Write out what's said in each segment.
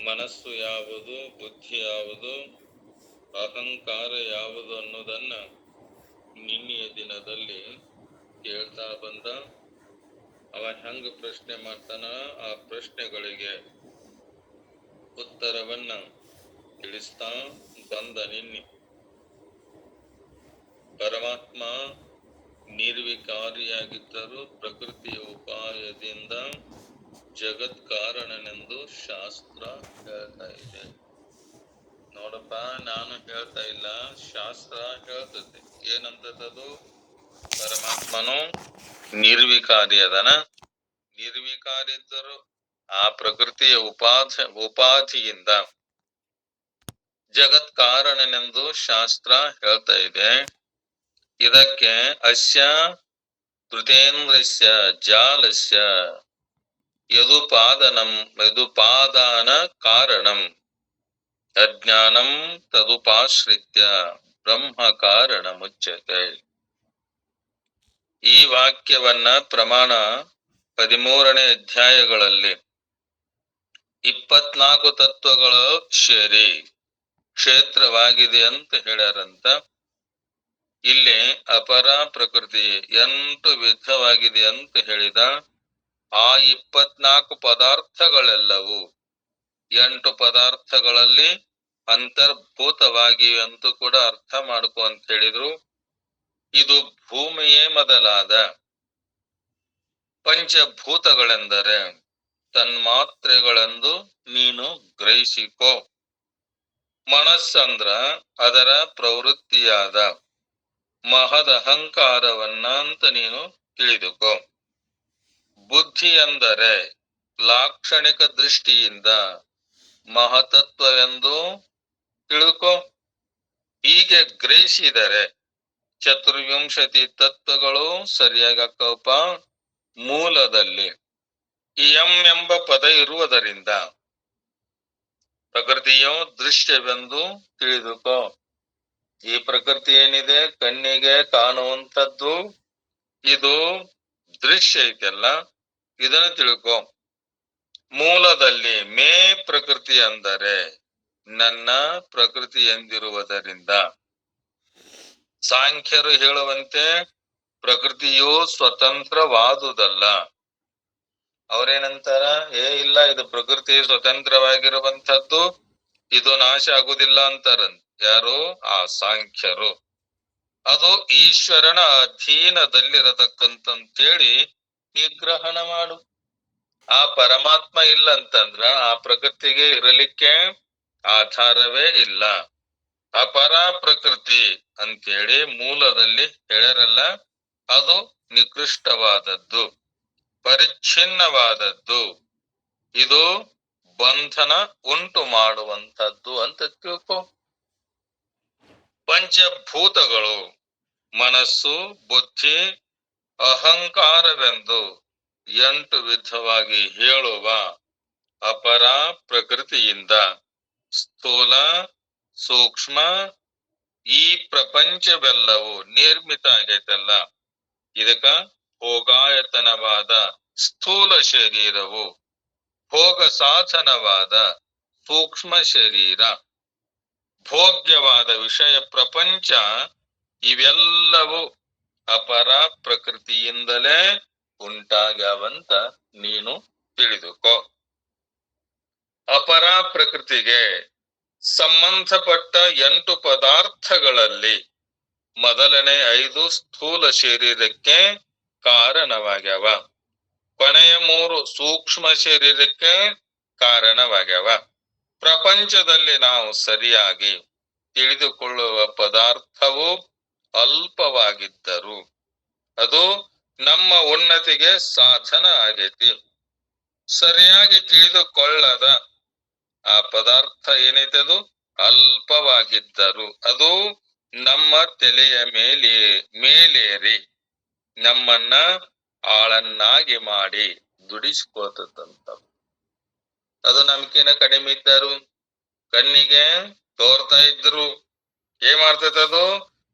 ಮನಸ್ಸು ಯಾವುದು, ಬುದ್ಧಿ ಯಾವುದು, ಅಹಂಕಾರ ಯಾವುದು ಅನ್ನೋದನ್ನ ನಿನ್ನೆಯ ದಿನದಲ್ಲಿ ಕೇಳ್ತಾ ಬಂದ. ಅವ ಹೆಂಗ ಪ್ರಶ್ನೆ ಮಾಡ್ತಾನ, ಆ ಪ್ರಶ್ನೆಗಳಿಗೆ ಉತ್ತರವನ್ನ ತಿಳಿಸ್ತಾ ಬಂದ. ನಿನ್ನೆ ಪರಮಾತ್ಮ ನಿರ್ವಿಕಾರಿಯಾಗಿದ್ದರೂ ಪ್ರಕೃತಿಯ ಉಪಾಯದಿಂದ ಜಗತ್ ಕಾರಣನೆಂದು ಶಾಸ್ತ್ರ ಹೇಳ್ತಾ ಇದೆ. ನೋಡಪ್ಪ, ನಾನು ಹೇಳ್ತಾ ಇಲ್ಲ, ಶಾಸ್ತ್ರ ಹೇಳ್ತದೆ. ಏನಂತದದು? ಪರಮಾತ್ಮನು ನಿರ್ವಿಕಾರಿ ಅದನ. ನಿರ್ವಿಕಾರಿ ಇದ್ದರು ಆ ಪ್ರಕೃತಿಯ ಉಪಾಧಿಯಿಂದ ಜಗತ್ ಕಾರಣನೆಂದು ಶಾಸ್ತ್ರ ಹೇಳ್ತಾ ಇದೆ. ಇದಕ್ಕೆ ಅಸ್ಯ ಕೃತೇಂದ್ರಸ್ಯ ಜಾಲಸ್ಯ ಯದುಪಾದಾನ ಕಾರಣಂ ಅಜ್ಞಾನಂ ತದುಪಾಶ್ರಿತ್ಯ ಬ್ರಹ್ಮ ಕಾರಣ ಮುಚ್ಯತೆ. ಈ ವಾಕ್ಯವನ್ನ ಪ್ರಮಾಣ 13ನೇ ಅಧ್ಯಾಯಗಳಲ್ಲಿ 24 ತತ್ವಗಳು ಸೇರಿ ಕ್ಷೇತ್ರವಾಗಿದೆ ಅಂತ ಹೇಳ್ಯಾರಂತ. ಇಲ್ಲಿ ಅಪರ ಪ್ರಕೃತಿ 8 ವಿಧವಾಗಿದೆ ಅಂತ ಹೇಳಿದ. ಆ 24 ಪದಾರ್ಥಗಳೆಲ್ಲವೂ 8 ಪದಾರ್ಥಗಳಲ್ಲಿ ಅಂತರ್ಭೂತವಾಗಿವೆ ಅಂತೂ ಕೂಡ ಅರ್ಥ ಮಾಡ್ಕೊ ಅಂತ ಹೇಳಿದ್ರು. ಇದು ಭೂಮಿಯೇ ಮೊದಲಾದ ಪಂಚಭೂತಗಳೆಂದರೆ ತನ್ಮಾತ್ರೆಗಳೆಂದು ನೀನು ಗ್ರಹಿಸಿಕೋ. ಮನಸ್ಸಂದ್ರ ಅದರ ಪ್ರವೃತ್ತಿಯಾದ ಮಹದ ಅಹಂಕಾರವನ್ನ ಅಂತ ನೀನು ತಿಳಿದುಕೋ. ಬುದ್ಧಿ ಅಂದರೆ ಲಾಕ್ಷಣಿಕ ದೃಷ್ಟಿಯಿಂದ ಮಹತತ್ವವೆಂದು ತಿಳ್ಕೋ. ಹೀಗೆ ಗ್ರಹಿಸಿದರೆ 24 ತತ್ವಗಳು ಸರಿಯಾಗಕ್ಕವಪ್ಪ. ಮೂಲದಲ್ಲಿ ಎಂ ಎಂಬ ಪದ ಇರುವುದರಿಂದ ಪ್ರಕೃತಿಯು ದೃಶ್ಯವೆಂದು ತಿಳಿದುಕೋ. ಈ ಪ್ರಕೃತಿ ಏನಿದೆ ಕಣ್ಣಿಗೆ ಕಾಣುವಂಥದ್ದು, ಇದು ದೃಶ್ಯ ಐತೆಲ್ಲ, ಇದನ್ನು ತಿಳ್ಕೊ. ಮೂಲದಲ್ಲಿ ಮೇ ಪ್ರಕೃತಿ ಅಂದರೆ ನನ್ನ ಪ್ರಕೃತಿ ಎಂದಿರುವುದರಿಂದ ಸಾಂಖ್ಯರು ಹೇಳುವಂತೆ ಪ್ರಕೃತಿಯು ಸ್ವತಂತ್ರವಾದುದಲ್ಲ. ಅವರೇನಂತಾರ, ಇಲ್ಲ, ಇದು ಪ್ರಕೃತಿ ಸ್ವತಂತ್ರವಾಗಿರುವಂಥದ್ದು, ಇದು ನಾಶ ಆಗುದಿಲ್ಲ ಅಂತಾರಂತ. ಯಾರು? ಆ ಸಾಂಖ್ಯರು. ಅದು ಈಶ್ವರನ ಅಧೀನದಲ್ಲಿರತಕ್ಕಂತೇಳಿ ನಿಗ್ರಹಣ ಮಾಡು. ಆ ಪರಮಾತ್ಮ ಇಲ್ಲ ಅಂತಂದ್ರ ಆ ಪ್ರಕೃತಿಗೆ ಇರಲಿಕ್ಕೆ ಆಧಾರವೇ ಇಲ್ಲ. ಅಪರ ಪ್ರಕೃತಿ ಅಂತೇಳಿ ಮೂಲದಲ್ಲಿ ಹೇಳ್ಯಾರಲ್ಲ, ಅದು ನಿಕೃಷ್ಟವಾದದ್ದು, ಪರಿಚ್ಛಿನ್ನವಾದದ್ದು, ಇದು ಬಂಧನ ಉಂಟು ಮಾಡುವಂಥದ್ದು ಅಂತ ತಿಳ್ಕೊ. ಪಂಚಭೂತಗಳು ಮನಸ್ಸು, ಬುದ್ಧಿ, ಅಹಂಕಾರವೆಂದು 8 ವಿಧವಾಗಿ ಹೇಳುವ ಅಪರ ಪ್ರಕೃತಿಯಿಂದ ಸ್ಥೂಲ, ಸೂಕ್ಷ್ಮ, ಈ ಪ್ರಪಂಚವೆಲ್ಲವೂ ನಿರ್ಮಿತ ಆಗೈತಲ್ಲ, ಇದಕ್ಕ ಭೋಗಾಯತನವಾದ ಸ್ಥೂಲ ಶರೀರವು, ಭೋಗ ಸಾಧನವಾದ ಸೂಕ್ಷ್ಮ ಶರೀರ, ಭೋಗ್ಯವಾದ ವಿಷಯ ಪ್ರಪಂಚ, ಇವೆಲ್ಲವೂ ಅಪರ ಪ್ರಕೃತಿಯಿಂದಲೇ ಉಂಟಾಗ್ಯಾವಂತ ನೀನು ತಿಳಿದುಕೋ. ಅಪರ ಪ್ರಕೃತಿಗೆ ಸಂಬಂಧಪಟ್ಟ 8 ಪದಾರ್ಥಗಳಲ್ಲಿ ಮೊದಲನೇ 5 ಸ್ಥೂಲ ಶರೀರಕ್ಕೆ ಕಾರಣವಾಗ್ಯಾವ, ಕೊನೆಯ 3 ಸೂಕ್ಷ್ಮ ಶರೀರಕ್ಕೆ ಕಾರಣವಾಗ್ಯಾವ. ಪ್ರಪಂಚದಲ್ಲಿ ನಾವು ಸರಿಯಾಗಿ ತಿಳಿದುಕೊಳ್ಳುವ ಪದಾರ್ಥವು ಅಲ್ಪವಾಗಿದ್ದರು ಅದು ನಮ್ಮ ಉನ್ನತಿಗೆ ಸಾಧನ ಆಗೈತಿ. ಸರಿಯಾಗಿ ತಿಳಿದುಕೊಳ್ಳದ ಆ ಪದಾರ್ಥ ಏನೈತೆ ಅದು ಅಲ್ಪವಾಗಿದ್ದರು ಅದು ನಮ್ಮ ತಲೆಯ ಮೇಲೇರಿ ನಮ್ಮನ್ನ ಆಳನ್ನಾಗಿ ಮಾಡಿ ದುಡಿಸ್ಕೋತದಂತ. ಅದು ನಮ್ಕಿನ ಕಡಿಮೆ ಇದ್ದರು, ಕಣ್ಣಿಗೆ ತೋರ್ತಾ ಇದ್ರು, ಏನ್ ಮಾಡ್ತದದು?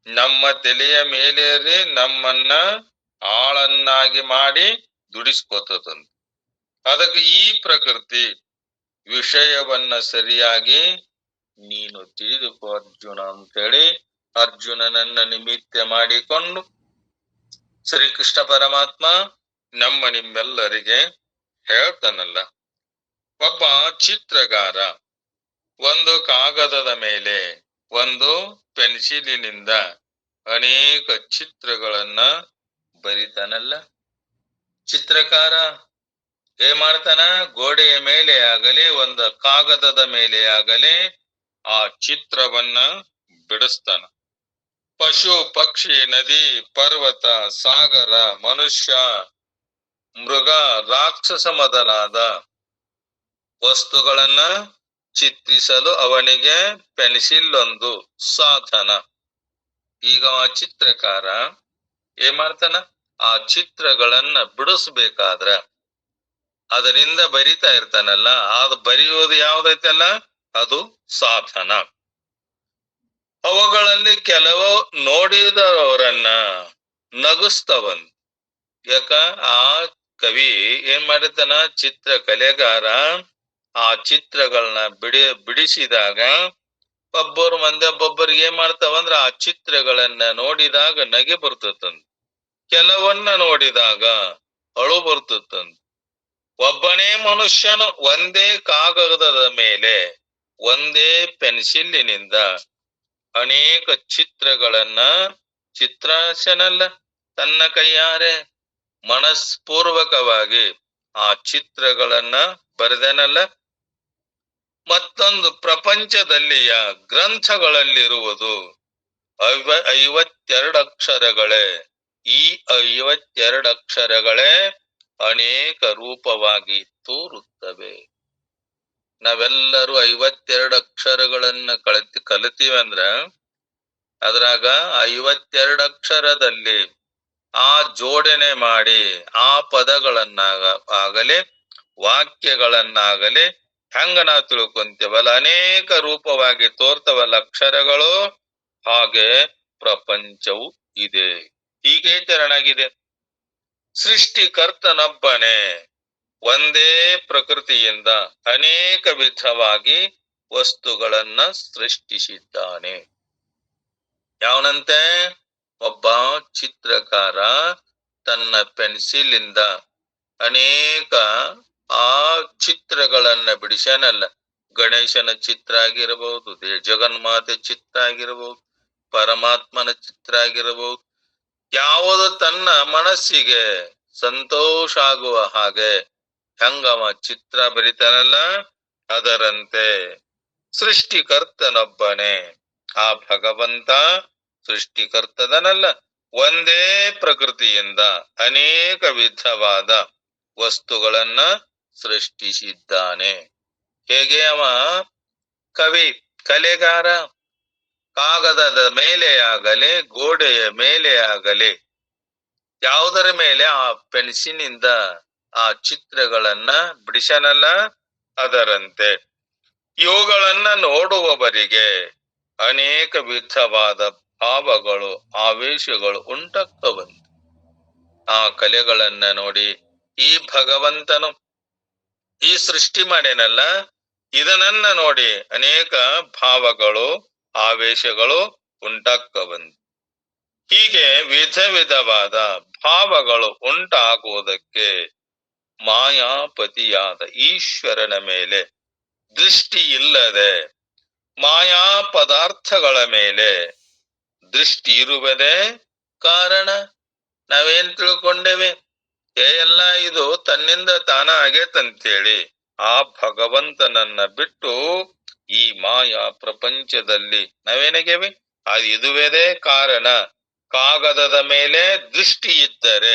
ನಮ್ಮ ತಲೆಯ ಮೇಲೇರಿ ನಮ್ಮನ್ನ ಆಳನ್ನಾಗಿ ಮಾಡಿ ದುಡಿಸ್ಕೋತದಂತ. ಅದಕ್ಕೆ ಈ ಪ್ರಕೃತಿ ವಿಷಯವನ್ನ ಸರಿಯಾಗಿ ನೀನು ತಿಳಿದುಕೋ ಅರ್ಜುನ ಅಂತೇಳಿ ಅರ್ಜುನನನ್ನ ನಿಮಿತ್ತ ಮಾಡಿಕೊಂಡು ಶ್ರೀಕೃಷ್ಣ ಪರಮಾತ್ಮ ನಿಮ್ಮೆಲ್ಲರಿಗೆ ಹೇಳ್ತಾನಲ್ಲ. ಒಬ್ಬ ಚಿತ್ರಗಾರ ಒಂದು ಕಾಗದದ ಮೇಲೆ ಒಂದು ಪೆನ್ಸಿಲಿನಿಂದ ಅನೇಕ ಚಿತ್ರಗಳನ್ನ ಬರಿತಾನಲ್ಲ. ಚಿತ್ರಕಾರ ಏನ್ ಮಾಡ್ತಾನ? ಗೋಡೆಯ ಮೇಲೆ ಆಗಲಿ ಒಂದು ಕಾಗದದ ಮೇಲೆ ಆಗಲಿ ಆ ಚಿತ್ರವನ್ನ ಬಿಡಿಸ್ತಾನ. ಪಶು ಪಕ್ಷಿ ನದಿ ಪರ್ವತ ಸಾಗರ ಮನುಷ್ಯ ಮೃಗ ರಾಕ್ಷಸ ಮೊದಲಾದ ವಸ್ತುಗಳನ್ನ ಚಿತ್ರಿಸಲು ಅವನಿಗೆ ಪೆನ್ಸಿಲ್ ಒಂದು ಸಾಧನ. ಈಗ ಆ ಚಿತ್ರಕಾರ ಏನ್ ಮಾಡ್ತಾನ? ಆ ಚಿತ್ರಗಳನ್ನ ಬಿಡಿಸ್ಬೇಕಾದ್ರ ಅದರಿಂದ ಬರಿತಾ ಇರ್ತಾನಲ್ಲ, ಅದು ಬರೆಯುವುದು ಯಾವ್ದೈತಲ್ಲ ಅದು ಸಾಧನ. ಅವುಗಳಲ್ಲಿ ಕೆಲವು ನೋಡಿದವರನ್ನ ನಗಿಸ್ತವನ್. ಯಾಕ? ಆ ಕವಿ ಏನ್ ಮಾಡಿರ್ತಾನ? ಚಿತ್ರ ಕಲೆಗಾರ ಆ ಚಿತ್ರಗಳನ್ನ ಬಿಡಿಸಿದಾಗ ಒಬ್ಬೊಬ್ಬರಿಗೆ ಏನ್ ಮಾಡ್ತಾವಂದ್ರ ಆ ಚಿತ್ರಗಳನ್ನ ನೋಡಿದಾಗ ನಗೆ ಬರ್ತತಂತ, ಕೆಲವನ್ನ ನೋಡಿದಾಗ ಅಳು ಬರ್ತತಂತ. ಒಬ್ಬನೇ ಮನುಷ್ಯನು ಒಂದೇ ಕಾಗದದ ಮೇಲೆ ಒಂದೇ ಪೆನ್ಸಿಲಿನಿಂದ ಅನೇಕ ಚಿತ್ರಗಳನ್ನ ಚಿತ್ರಾಸನಲ್ಲ ತನ್ನ ಕೈಯಾರೆ ಮನಸ್ಪೂರ್ವಕವಾಗಿ ಆ ಚಿತ್ರಗಳನ್ನ ಬರೆದನಲ್ಲ. ಮತ್ತೊಂದು ಪ್ರಪಂಚದಲ್ಲಿಯ ಗ್ರಂಥಗಳಲ್ಲಿರುವುದು 52 ಅಕ್ಷರಗಳೇ. ಈ 52 ಅಕ್ಷರಗಳೇ ಅನೇಕ ರೂಪವಾಗಿ ತೋರುತ್ತವೆ. ನಾವೆಲ್ಲರೂ 52 ಅಕ್ಷರಗಳನ್ನ ಕಲಿತೀವಂದ್ರ ಅದ್ರಾಗ 52 ಅಕ್ಷರದಲ್ಲಿ ಆ ಜೋಡಣೆ ಮಾಡಿ ಆ ಪದಗಳನ್ನಾಗಲಿ ವಾಕ್ಯಗಳನ್ನಾಗಲಿ ಹೆಂಗ ನಾವು ತಿಳ್ಕೊಂತೀವಲ್ಲ, ಅನೇಕ ರೂಪವಾಗಿ ತೋರ್ತವಲ್ಲ ಅಕ್ಷರಗಳು, ಹಾಗೆ ಪ್ರಪಂಚವು ಇದೆ. ಹೀಗೆ ತೆರನಾಗಿದೆ. ಸೃಷ್ಟಿಕರ್ತನೊಬ್ಬನೇ ಒಂದೇ ಪ್ರಕೃತಿಯಿಂದ ಅನೇಕ ವಿಧವಾಗಿ ವಸ್ತುಗಳನ್ನ ಸೃಷ್ಟಿಸಿದ್ದಾನೆ. ಯಾವನಂತೆ? ಒಬ್ಬ ಚಿತ್ರಕಾರ ತನ್ನ ಪೆನ್ಸಿಲಿಂದ ಅನೇಕ ಆ ಚಿತ್ರಗಳನ್ನ ಬಿಡಿಸನಲ್ಲ. ಗಣೇಶನ ಚಿತ್ರ ಆಗಿರಬಹುದು, ಜಗನ್ಮಾತೆ ಚಿತ್ರ ಆಗಿರಬಹುದು, ಪರಮಾತ್ಮನ ಚಿತ್ರ ಆಗಿರಬಹುದು. ಯಾವುದು ತನ್ನ ಮನಸ್ಸಿಗೆ ಸಂತೋಷ ಆಗುವ ಹಾಗೆ ಹೆಂಗವ ಚಿತ್ರ ಬರಿತಾನಲ್ಲ, ಅದರಂತೆ ಸೃಷ್ಟಿಕರ್ತನೊಬ್ಬನೇ ಆ ಭಗವಂತ ಸೃಷ್ಟಿಕರ್ತದನಲ್ಲ. ಒಂದೇ ಪ್ರಕೃತಿಯಿಂದ ಅನೇಕ ವಿಧವಾದ ವಸ್ತುಗಳನ್ನ ಸೃಷ್ಟಿಸಿದ್ದಾನೆ. ಹೇಗೆ ಅವ ಕವಿ ಕಲೆಗಾರ ಕಾಗದದ ಮೇಲೆ ಆಗಲಿ ಗೋಡೆಯ ಮೇಲೆ ಆಗಲಿ ಯಾವುದರ ಮೇಲೆ ಆ ಪೆನ್ಸಿನಿಂದ ಆ ಚಿತ್ರಗಳನ್ನ ಬಿಡಿಸನಲ್ಲ, ಅದರಂತೆ ಇವುಗಳನ್ನ ನೋಡುವವರಿಗೆ ಅನೇಕ ವಿಧವಾದ ಭಾವಗಳು ಆವೇಶಗಳು ಉಂಟಾಗ್ತವಂತೆ. ಆ ಕಲೆಗಳನ್ನ ನೋಡಿ ಈ ಭಗವಂತನು ಈ ಸೃಷ್ಟಿ ಮಾಡೇನಲ್ಲ, ಇದನ್ನ ನೋಡಿ ಅನೇಕ ಭಾವಗಳು ಆವೇಶಗಳು ಉಂಟಾಗ್ತವಂತೆ. ಹೀಗೆ ವಿಧ ವಿಧವಾದ ಭಾವಗಳು ಉಂಟಾಗುವುದಕ್ಕೆ ಮಾಯಾಪತಿಯಾದ ಈಶ್ವರನ ಮೇಲೆ ದೃಷ್ಟಿ ಇಲ್ಲದೆ ಮಾಯಾ ಪದಾರ್ಥಗಳ ಮೇಲೆ ದೃಷ್ಟಿ ಇರುವುದೇ ಕಾರಣ. ನಾವೇನ್ ತಿಳ್ಕೊಂಡೇವೆ? ಎಲ್ಲ ಇದು ತನ್ನಿಂದ ತಾನ ಆಗೇತಂತೇಳಿ ಆ ಭಗವಂತನನ್ನ ಬಿಟ್ಟು ಈ ಮಾಯಾ ಪ್ರಪಂಚದಲ್ಲಿ ನಾವೇನಾಗೇವೆ? ಅದು ಇದುವೇದೇ ಕಾರಣ. ಕಾಗದದ ಮೇಲೆ ದೃಷ್ಟಿ ಇದ್ದರೆ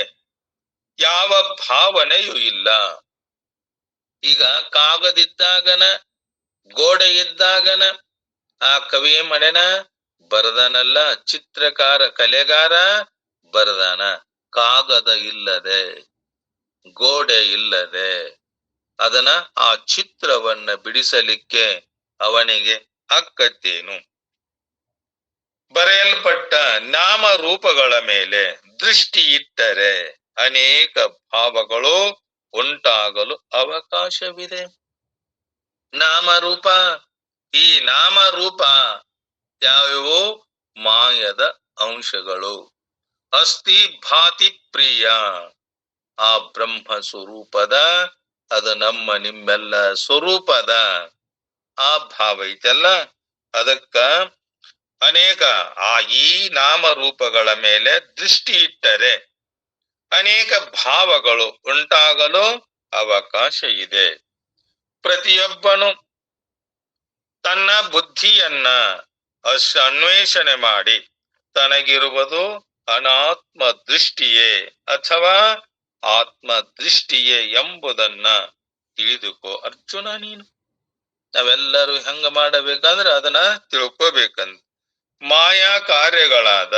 ಯಾವ ಭಾವನೆಯೂ ಇಲ್ಲ. ಈಗ ಕಾಗದಿದ್ದಾಗನ ಗೋಡೆ ಇದ್ದಾಗನ ಆ ಕವಿ ಮನೆನ ಬರದಾನಲ್ಲ, ಚಿತ್ರಕಾರ ಕಲೆಗಾರ ಬರದಾನ. ಕಾಗದ ಇಲ್ಲದೆ ಗೋಡೆ ಇಲ್ಲದೆ ಅದನ್ನ ಆ ಚಿತ್ರವನ್ನ ಬಿಡಿಸಲಿಕ್ಕೆ ಅವನಿಗೆ ಹಕ್ಕತ್ತೇನು? ಬರೆಯಲ್ಪಟ್ಟ ನಾಮ ರೂಪಗಳ ಮೇಲೆ ದೃಷ್ಟಿ ಇಟ್ಟರೆ ಅನೇಕ ಭಾವಗಳು ಉಂಟಾಗಲು ಅವಕಾಶವಿದೆ. ನಾಮರೂಪ. ಈ ನಾಮರೂಪ ಯಾವ್ಯಾವು? ಮಾಯದ ಅಂಶಗಳು. ಅಸ್ಥಿ ಭಾತಿ ಪ್ರಿಯ, ಆ ಬ್ರಹ್ಮ ಸ್ವರೂಪದ, ಅದು ನಮ್ಮ ನಿಮ್ಮೆಲ್ಲ ಸ್ವರೂಪದ ಆ ಭಾವ ಐತಲ್ಲ, ಅದಕ್ಕ ಅನೇಕ ಆ ಈ ನಾಮರೂಪಗಳ ಮೇಲೆ ದೃಷ್ಟಿ ಇಟ್ಟರೆ ಅನೇಕ ಭಾವಗಳು ಉಂಟಾಗಲು ಅವಕಾಶ ಇದೆ. ಪ್ರತಿಯೊಬ್ಬನು ತನ್ನ ಬುದ್ಧಿಯನ್ನ ಅನ್ವೇಷಣೆ ಮಾಡಿ ತನಗಿರುವುದು ಅನಾತ್ಮ ದೃಷ್ಟಿಯೇ ಅಥವಾ ಆತ್ಮ ದೃಷ್ಟಿಯೇ ಎಂಬುದನ್ನ ತಿಳಿದುಕೋ ಅರ್ಜುನ ನೀನು. ನಾವೆಲ್ಲರೂ ಹೆಂಗ ಮಾಡಬೇಕಂದ್ರೆ ಅದನ್ನ ತಿಳ್ಕೋಬೇಕಂತ. ಮಾಯಾ ಕಾರ್ಯಗಳಾದ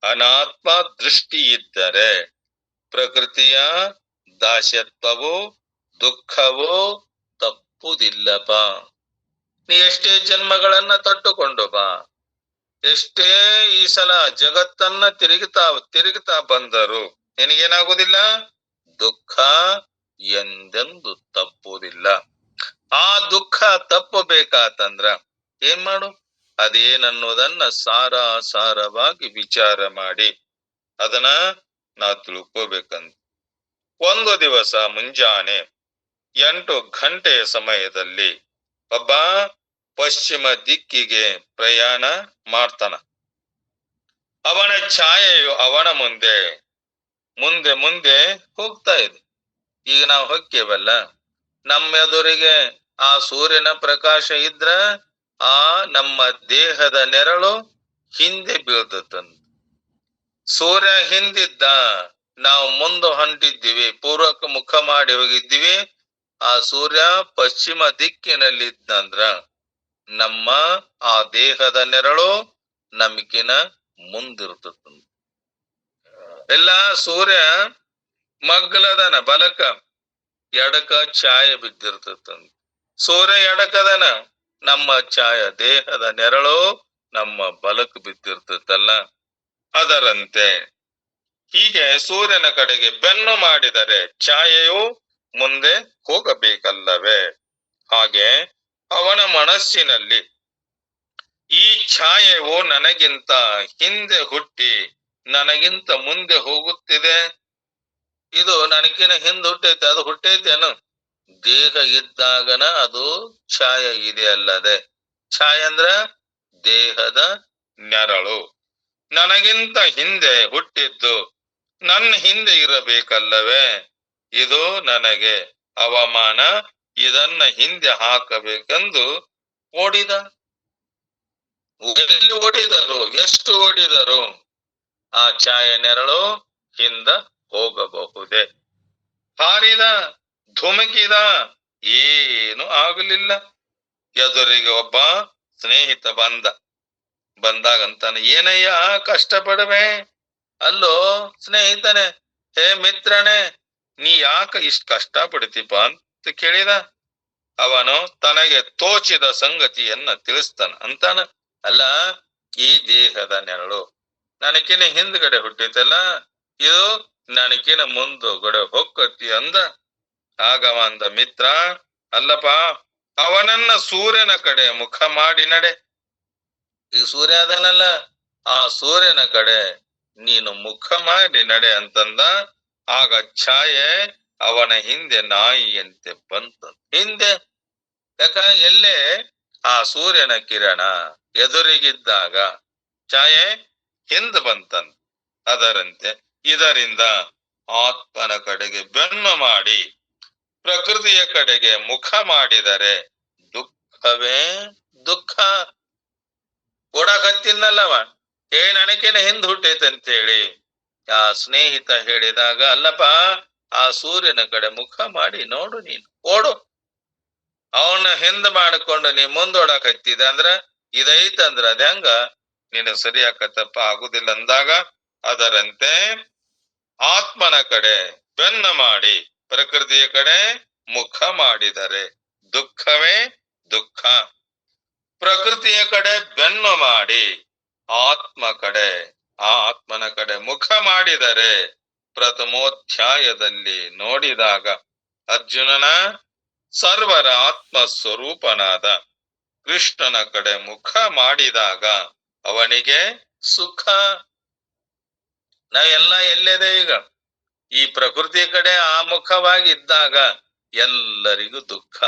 ಅನಾತ್ಮ ದೃಷ್ಟಿ ಇದ್ದರೆ ಪ್ರಕೃತಿಯ ದಾಸ್ಯತ್ವವು ದುಃಖವು ತಪ್ಪುದಿಲ್ಲಪ್ಪ. ನೀ ಎಷ್ಟೇ ಜನ್ಮಗಳನ್ನ ತಟ್ಟುಕೊಂಡು ಬಾ, ಎಷ್ಟೇ ಈ ಸಲ ಜಗತ್ತನ್ನ ತಿರುಗುತ್ತಾ ಬಂದರು ನಿನಗೇನಾಗುವುದಿಲ್ಲ, ದುಃಖ ಎಂದೆಂದು ತಪ್ಪುವುದಿಲ್ಲ. ಆ ದುಃಖ ತಪ್ಪಬೇಕಾತಂದ್ರ ಏನ್ ಮಾಡು? ಅದೇನನ್ನೋದನ್ನ ಸಾರವಾಗಿ ವಿಚಾರ ಮಾಡಿ ಅದನ್ನ ನಾವು ತಿಳ್ಕೋಬೇಕಂತ. ಒಂದು ದಿವಸ ಮುಂಜಾನೆ 8 ಗಂಟೆಯ ಸಮಯದಲ್ಲಿ ಒಬ್ಬ ಪಶ್ಚಿಮ ದಿಕ್ಕಿಗೆ ಪ್ರಯಾಣ ಮಾಡ್ತಾನ. ಅವನ ಛಾಯೆಯು ಅವನ ಮುಂದೆ ಮುಂದೆ ಮುಂದೆ ಹೋಗ್ತಾ ಇದೆ. ಈಗ ನಾವು ಹೊಕ್ಕೇವಲ್ಲ, ನಮ್ಮ ಎದುರಿಗೆ ಆ ಸೂರ್ಯನ ಪ್ರಕಾಶ ಇದ್ರ ಆ ನಮ್ಮ ದೇಹದ ನೆರಳು ಹಿಂದೆ ಬೀಳ್ತದಂತ. ಸೂರ್ಯ ಹಿಂದಿದ್ದ, ನಾವು ಮುಂದೆ ಹೊಂಟಿದ್ದೀವಿ, ಪೂರ್ವಕ್ಕೆ ಮುಖ ಮಾಡಿ ಹೋಗಿದ್ದೀವಿ. ಆ ಸೂರ್ಯ ಪಶ್ಚಿಮ ದಿಕ್ಕಿನಲ್ಲಿದ್ದಂದ್ರ ನಮ್ಮ ಆ ದೇಹದ ನೆರಳು ನಮಕಿನ ಮುಂದಿರ್ತದ. ಎಲ್ಲ ಸೂರ್ಯ ಮಗ್ಗಲದನ ಬಲಕ ಎಡಕ ಛಾಯೆ ಬಿದ್ದಿರ್ತದಂತ. ಸೂರ್ಯ ಎಡಕದನ, ನಮ್ಮ ಛಾಯೆ ದೇಹದ ನೆರಳು ನಮ್ಮ ಬಲಕ್ ಬಿದ್ದಿರ್ತದಲ್ಲ. ಅದರಂತೆ ಹೀಗೆ ಸೂರ್ಯನ ಕಡೆಗೆ ಬೆನ್ನು ಮಾಡಿದರೆ ಛಾಯೆಯು ಮುಂದೆ ಹೋಗಬೇಕಲ್ಲವೇ? ಹಾಗೆ ಅವನ ಮನಸ್ಸಿನಲ್ಲಿ ಈ ಛಾಯೆಯು ನನಗಿಂತ ಹಿಂದೆ ಹುಟ್ಟಿ ನನಗಿಂತ ಮುಂದೆ ಹೋಗುತ್ತಿದೆ, ಇದು ನನಗಿನ ಹಿಂದೆ ಹುಟ್ಟೈತೆ, ಅದು ಹುಟ್ಟೈತೇನು? ದೇಹ ಇದ್ದಾಗನ ಅದು ಛಾಯೆ ಇದೆ ಅಲ್ಲದೆ. ಛಾಯೆ ಅಂದ್ರ ದೇಹದ ನೆರಳು. ನನಗಿಂತ ಹಿಂದೆ ಹುಟ್ಟಿದ್ದು ನನ್ನ ಹಿಂದೆ ಇರಬೇಕಲ್ಲವೇ? ಇದು ನನಗೆ ಅವಮಾನ, ಇದನ್ನ ಹಿಂದೆ ಹಾಕಬೇಕೆಂದು ಓಡಿದ. ಎಲ್ಲಿ ಓಡಿದರು, ಎಷ್ಟು ಓಡಿದರು, ಆ ಛಾಯೆ ನೆರಳು ಹಿಂದ ಹೋಗಬಹುದೇ? ಹಾರಿದ, ಧುಮುಕಿದ, ಏನು ಆಗಲಿಲ್ಲ. ಎದುರಿಗೆ ಒಬ್ಬ ಸ್ನೇಹಿತ ಬಂದಾಗಂತಾನೆ, ಏನಯ್ಯ ಕಷ್ಟಪಡುವೆ? ಅಲ್ಲೋ ಸ್ನೇಹಿತನೇ, ಹೇ ಮಿತ್ರನೇ, ನೀ ಯಾಕ ಇಷ್ಟ ಕಷ್ಟ ಪಡ್ತೀಪ ಅಂತ ಕೇಳಿದ. ಅವನು ತನಗೆ ತೋಚಿದ ಸಂಗತಿಯನ್ನ ತಿಳಿಸ್ತಾನ. ಅಂತಾನ, ಅಲ್ಲ, ಈ ದೇಹದ ನೆರಳು ನನಕಿನ ಹಿಂದ್ಗಡೆ ಹುಟ್ಟಿತಲ್ಲ, ಇದು ನನಕಿನ ಮುಂದುಗಡೆ ಹೊಕ್ಕತಿ ಅಂದ. ಆಗವ ಅಂದ, ಮಿತ್ರ, ಅಲ್ಲಪ್ಪ, ಅವನನ್ನ ಸೂರ್ಯನ ಕಡೆ ಮುಖ ಮಾಡಿ ನಡೆ. ಈ ಸೂರ್ಯ ಅದನಲ್ಲ, ಆ ಸೂರ್ಯನ ಕಡೆ ನೀನು ಮುಖ ಮಾಡಿ ನಡೆ ಅಂತಂದ. ಆಗ ಛಾಯೆ ಅವನ ಹಿಂದೆ ನಾಯಿಯಂತೆ ಬಂತ. ಹಿಂದೆ ಯಾಕ? ಎಲ್ಲೇ ಆ ಸೂರ್ಯನ ಕಿರಣ ಎದುರಿಗಿದ್ದಾಗ ಛಾಯೆ ಹಿಂದೆ ಬಂತಂತ. ಅದರಂತೆ ಇದರಿಂದ ಆತ್ಮನ ಕಡೆಗೆ ಬೆನ್ನು ಮಾಡಿ ಪ್ರಕೃತಿಯ ಕಡೆಗೆ ಮುಖ ಮಾಡಿದರೆ ದುಃಖವೇ ದುಃಖ. ಓಡಾಕತ್ತಿದ್ನಲ್ಲವ, ನನಗೇನ ಹಿಂದ್ ಹುಟ್ಟೈತೆ ಅಂತ ಹೇಳಿ ಆ ಸ್ನೇಹಿತ ಹೇಳಿದಾಗ, ಅಲ್ಲಪ್ಪ, ಆ ಸೂರ್ಯನ ಕಡೆ ಮುಖ ಮಾಡಿ ನೋಡು, ನೀನು ಓಡು. ಅವನ ಹಿಂದ್ ಮಾಡಿಕೊಂಡು ನೀ ಮುಂದೋಡಕತ್ತಿದ ಅಂದ್ರ ಇದೈತಂದ್ರ ಅದ ಹೆಂಗ ನೀನು ಸರಿಯಾಕತ್ತಪ್ಪ, ಆಗುದಿಲ್ಲ ಅಂದಾಗ. ಅದರಂತೆ ಆತ್ಮನ ಕಡೆ ಬೆನ್ನು ಮಾಡಿ ಪ್ರಕೃತಿಯ ಕಡೆ ಮುಖ ಮಾಡಿದರೆ ದುಃಖವೇ ದುಃಖ. ಪ್ರಕೃತಿಯ ಕಡೆ ಬೆನ್ನು ಮಾಡಿ ಆತ್ಮನ ಕಡೆ ಮುಖ ಮಾಡಿದರೆ ಪ್ರಥಮೋಧ್ಯಾಯದಲ್ಲಿ ನೋಡಿದಾಗ ಅರ್ಜುನನ ಸರ್ವರ ಆತ್ಮ ಸ್ವರೂಪನಾದ ಕೃಷ್ಣನ ಕಡೆ ಮುಖ ಮಾಡಿದಾಗ ಅವನಿಗೆ ಸುಖ. ನಾವೆಲ್ಲ ಎಲ್ಲೆದೆ ಈಗ ಈ ಪ್ರಕೃತಿ ಕಡೆ ಆಮುಖವಾಗಿದ್ದಾಗ ಎಲ್ಲರಿಗೂ ದುಃಖ.